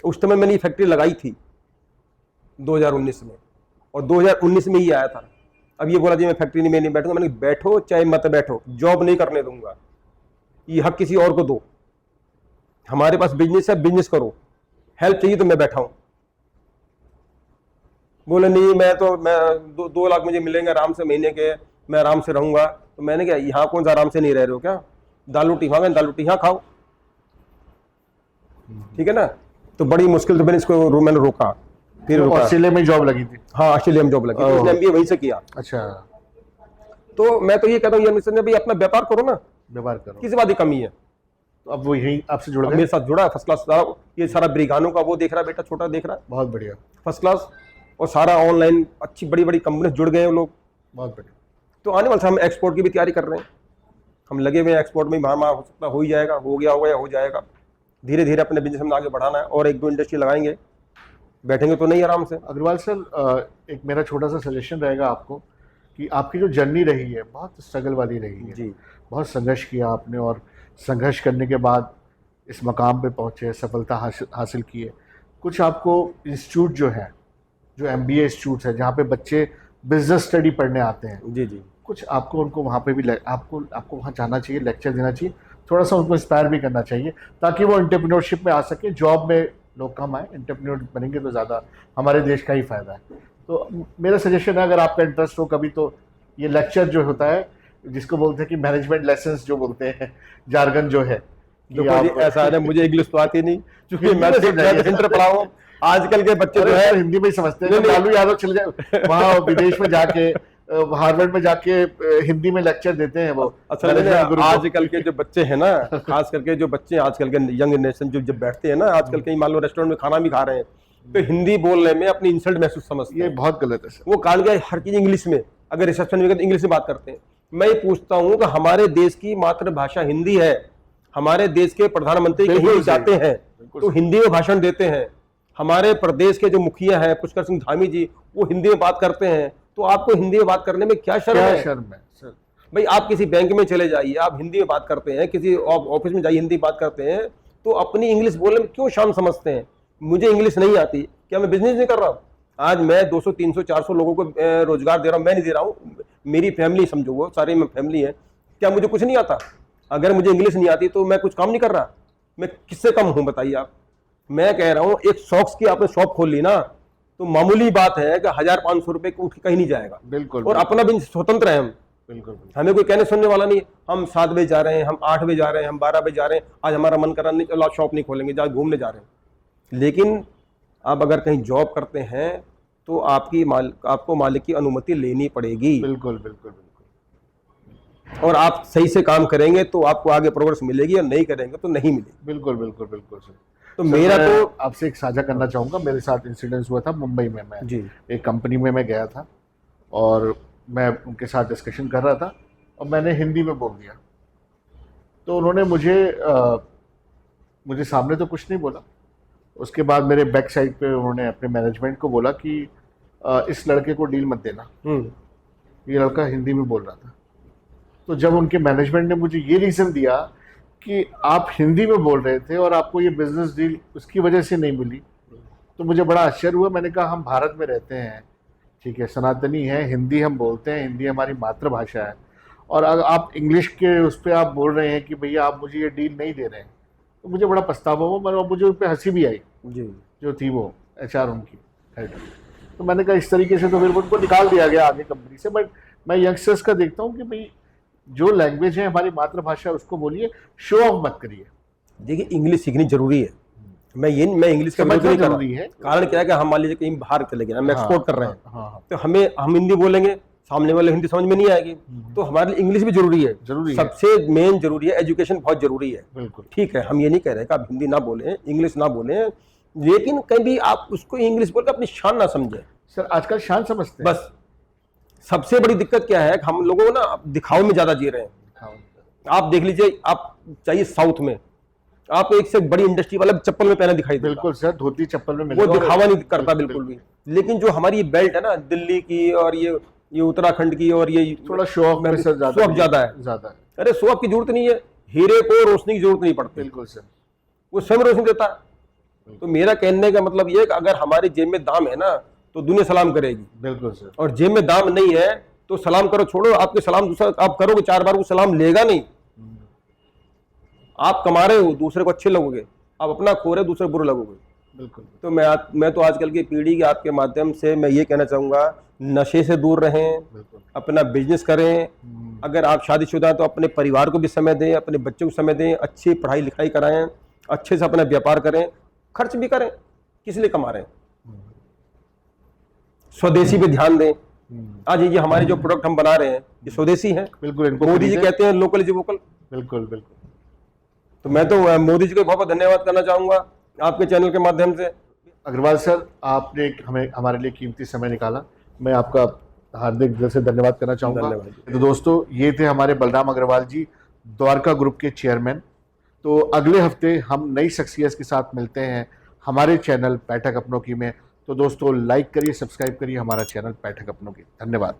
उस समय मैंने ये फैक्ट्री लगाई थी 2019 में, और 2019 में ही आया था। अब ये बोला जी मैं फैक्ट्री में नहीं बैठूंगा, मैंने बैठो चाहे मत बैठो, जॉब नहीं करने दूंगा, ये हक किसी और को दो। हमारे पास बिजनेस है, बिजनेस करो, हेल्प चाहिए तो मैं बैठा हूं। बोले नहीं मैं 2 लाख मुझे मिलेंगे आराम से महीने के, मैं आराम से रहूंगा। तो मैंने क्या, यहाँ कौन सा आराम से नहीं रह रहे हो क्या, दाल रोटी खाओगे, दाल रोटी यहाँ खाओ, ठीक है ना। तो बड़ी मुश्किल से मैंने इसको मैंने रोका, फिर तो ऑस्ट्रेलिया में जॉब लगी थी? हाँ, ऑस्ट्रेलिया में जॉब लगी, उसने एमबीए वहीं से किया। अच्छा। तो मैं तो ये कहता हूँ यंग भाई अपना व्यापार करो ना, व्यापार करो, किसी बात की कमी है। तो अब वो यही आपसे जुड़ गए? मेरे साथ जुड़ा है, फर्स्ट क्लास। ये सारा ब्रिगानो का वो देख रहा है, बेटा छोटा देख रहा है, बहुत बढ़िया, फर्स्ट क्लास। और सारा ऑनलाइन अच्छी बड़ी बड़ी कंपनी जुड़ गए हैं लोग, बहुत बढ़िया। तो आने वाले हम एक्सपोर्ट की भी तैयारी कर रहे हैं, हम लगे हुए हैं एक्सपोर्ट में। वहाँ हो सकता हो ही जाएगा, हो गया होगा या हो जाएगा। धीरे धीरे अपने बिजनेस में आगे बढ़ाना है, और 1-2 इंडस्ट्री लगाएंगे, बैठेंगे तो नहीं आराम से। अग्रवाल सर, एक मेरा छोटा सा सजेशन रहेगा आपको, कि आपकी जो जर्नी रही है बहुत स्ट्रगल वाली रही है जी, बहुत संघर्ष किया आपने, और संघर्ष करने के बाद इस मकाम पे पहुँचे, सफलता हासिल की है। कुछ आपको इंस्टीट्यूट जो है, जो एमबीए इंस्टीट्यूट है, जहाँ पे बच्चे बिजनेस स्टडी पढ़ने आते हैं, जी जी, कुछ आपको उनको वहाँ पे भी आपको वहाँ जाना चाहिए, लेक्चर देना चाहिए, थोड़ा सा उनको इंस्पायर भी करना चाहिए, ताकि वो एंटरप्रेन्योरशिप में आ सके। जॉब में लोग कम आए, एंटरप्रेन्योर बनेंगे तो ज़्यादा हमारे देश का ही फ़ायदा है। तो मेरा सजेशन है, अगर आपका इंटरेस्ट हो कभी, तो ये लेक्चर जो होता है, जिसको बोलते हैं कि मैनेजमेंट लेसन्स जो बोलते हैं, जार्गन जो है, ऐसा है, मुझे इंग्लिश तो आती नहीं, क्योंकि मैं सेंटर पढ़ा हूँ। आजकल के बच्चे जो है हिंदी में ही समझते हैं। लालू यादव चले जाए वहाँ विदेश में जाके, हार्वर्ड में जाके हिंदी में लेक्चर देते हैं वो। अच्छा, आजकल के जो बच्चे हैं ना, खास करके जो बच्चे आजकल के यंग जनरेशन जो जब बैठते हैं ना, आजकल कहीं मान लो रेस्टोरेंट में खाना भी खा रहे हैं, तो हिंदी बोलने में अपनी इंसल्ट महसूस समझते हैं। ये बहुत गलत है सर। वो कान गया हर चीज इंग्लिश में, अगर रिसेप्शन में इंग्लिश में बात करते हैं। मैं ये पूछता हूँ कि हमारे देश की मातृभाषा हिंदी है, हमारे देश के प्रधानमंत्री कहीं जाते हैं तो हिंदी में भाषण देते हैं, हमारे प्रदेश के जो मुखिया हैं पुष्कर सिंह धामी जी, वो हिंदी में बात करते हैं, तो आपको हिंदी में बात करने में क्या शर्म है? शर्म है सर। भाई आप किसी बैंक में चले जाइए, आप हिंदी में बात करते हैं, किसी ऑफिस में जाइए हिंदी में बात करते हैं, तो अपनी इंग्लिश बोलने में क्यों शर्म समझते हैं? मुझे इंग्लिश नहीं आती, क्या मैं बिजनेस नहीं कर रहा हूँ? आज मैं 200, 300, 400 लोगों को रोजगार दे रहा हूँ, मैं नहीं दे रहा हूँ, मेरी फैमिली समझो, वो सारी फैमिली है, क्या मुझे कुछ नहीं आता? अगर मुझे इंग्लिश नहीं आती तो मैं कुछ काम नहीं कर रहा, मैं किससे कम हूँ बताइए आप? मैं कह रहा हूँ, एक सॉक्स की आपने शॉप खोल ली ना, तो मामूली बात है कि 1500 रुपए उठ के कहीं नहीं जाएगा। बिल्कुल। और अपना भी स्वतंत्र है हम, बिल्कुल, हमें कोई कहने सुनने वाला नहीं है। हम 7 बजे जा रहे हैं, हम 8 बजे जा रहे हैं, हम 12 बजे जा रहे हैं, आज हमारा मन कर रहा नहीं, चलो शॉप नहीं खोलेंगे, जा घूमने जा रहे हैं। लेकिन आप अगर कहीं जॉब करते हैं तो आपको मालिक की अनुमति लेनी पड़ेगी। बिल्कुल बिल्कुल बिल्कुल। और आप सही से काम करेंगे तो आपको आगे प्रोग्रेस मिलेगी, और नहीं करेंगे तो नहीं मिलेगी। बिल्कुल बिल्कुल बिल्कुल सर। तो मेरा तो आपसे एक साझा करना चाहूँगा, मेरे साथ इंसिडेंस हुआ था मुंबई में। मैं जी एक कंपनी में मैं गया था, और मैं उनके साथ डिस्कशन कर रहा था, और मैंने हिंदी में बोल दिया, तो उन्होंने मुझे सामने तो कुछ नहीं बोला। उसके बाद मेरे बैक साइड पे उन्होंने अपने मैनेजमेंट को बोला कि इस लड़के को डील मत देना, ये लड़का हिंदी में बोल रहा था। तो जब उनके मैनेजमेंट ने मुझे ये रीज़न दिया कि आप हिंदी में बोल रहे थे और आपको ये बिजनेस डील उसकी वजह से नहीं मिली, तो मुझे बड़ा आश्चर्य हुआ। मैंने कहा हम भारत में रहते हैं, ठीक है, सनातनी है, हिंदी हम बोलते हैं, हिंदी हमारी मातृभाषा है, और अगर आप इंग्लिश के उस पर आप बोल रहे हैं कि भैया आप मुझे ये डील नहीं दे रहे हैं, तो मुझे बड़ा पछतावा हुआ। और मुझे उन पर हंसी भी आई जी। जो थी वो HR उनकी हेड। तो मैंने कहा इस तरीके से तो फिर उनको निकाल दिया गया आगे कंपनी से। बट मैं यंगस्टर्स का देखता हूँ कि भाई जो लैंग्वेज है हमारी मातृभाषा उसको बोलिए, शो ऑफ मत करिए। देखिए इंग्लिश सीखनी जरूरी है, मैं इंग्लिश का विरोध नहीं कर रहा। कारण क्या है कि हम मान लीजिए कहीं बाहर चले गए, हम एक्सपोर्ट कर रहे हैं, तो हम हिंदी बोलेंगे, सामने वाले हिंदी समझ में नहीं आएगी, तो हमारे लिए इंग्लिश भी जरूरी है। सबसे मेन जरूरी है, एजुकेशन बहुत जरूरी है। बिल्कुल ठीक है, हम ये नहीं कह रहे कि आप हिंदी ना बोलें, इंग्लिश ना बोलें, लेकिन कभी आप उसको इंग्लिश बोलकर अपनी शान ना समझें। सर आजकल शान समझते हैं। बस सबसे बड़ी दिक्कत क्या है, हम लोगों को ना दिखावे में ज्यादा जी रहे हैं। आप देख लीजिए, आप चाहिए साउथ में आपको एक से बड़ी इंडस्ट्री वाला चप्पल में पहने दिखाई देगा। बिल्कुल सर, धोती चप्पल में वो दिखावा नहीं करता बिल्कुल भी। लेकिन जो हमारी बेल्ट है ना, दिल्ली की और ये उत्तराखंड की, और ये थोड़ा शो ऑफ में सर ज्यादा है। अरे शो ऑफ की जरूरत नहीं है, हीरे को रोशनी की जरूरत नहीं पड़ती। बिल्कुल सर, वो स्वयं रोशनी देता है। तो मेरा कहने का मतलब ये है कि अगर हमारी जेब में दाम है ना, तो दुनिया सलाम करेगी। बिल्कुल सर। और जेब में दाम नहीं है तो सलाम करो, छोड़ो, आपके सलाम दूसरा आप करोगे 4 बार, वो सलाम लेगा नहीं। आप कमा रहे हो, दूसरे को अच्छे लगोगे, आप अपना खो रहे हो, दूसरे बुरे लगोगे। बिल्कुल। तो मैं तो आजकल की पीढ़ी के आपके माध्यम से मैं ये कहना चाहूंगा, नशे से दूर रहें, अपना बिजनेस करें। अगर आप शादीशुदा तो अपने परिवार को भी समय दें, अपने बच्चों को समय दें, अच्छी पढ़ाई लिखाई कराएं, अच्छे से अपना व्यापार करें, खर्च भी करें। किस लिए कमा रहे हैं? स्वदेशी पे ध्यान दें। आज ये हमारे जो प्रोडक्ट हम बना रहे हैं ये स्वदेशी हैं। बिल्कुल, मोदी जी कहते हैं लोकल इज वोकल। बिल्कुल बिल्कुल। तो मैं तो मोदी जी को बहुत बहुत धन्यवाद करना चाहूंगा आपके चैनल के माध्यम से। अग्रवाल सर, आपने हमें हमारे लिए कीमती समय निकाला, मैं आपका हार्दिक दिल से धन्यवाद करना चाहूँगा। तो दोस्तों, ये थे हमारे बलराम अग्रवाल जी, द्वारका ग्रुप के चेयरमैन। तो अगले हफ्ते हम नई शख्सियत के साथ मिलते हैं हमारे चैनल बैठक अपनों की में। तो दोस्तों, लाइक करिए, सब्सक्राइब करिए हमारा चैनल बैठक अपनों की। धन्यवाद।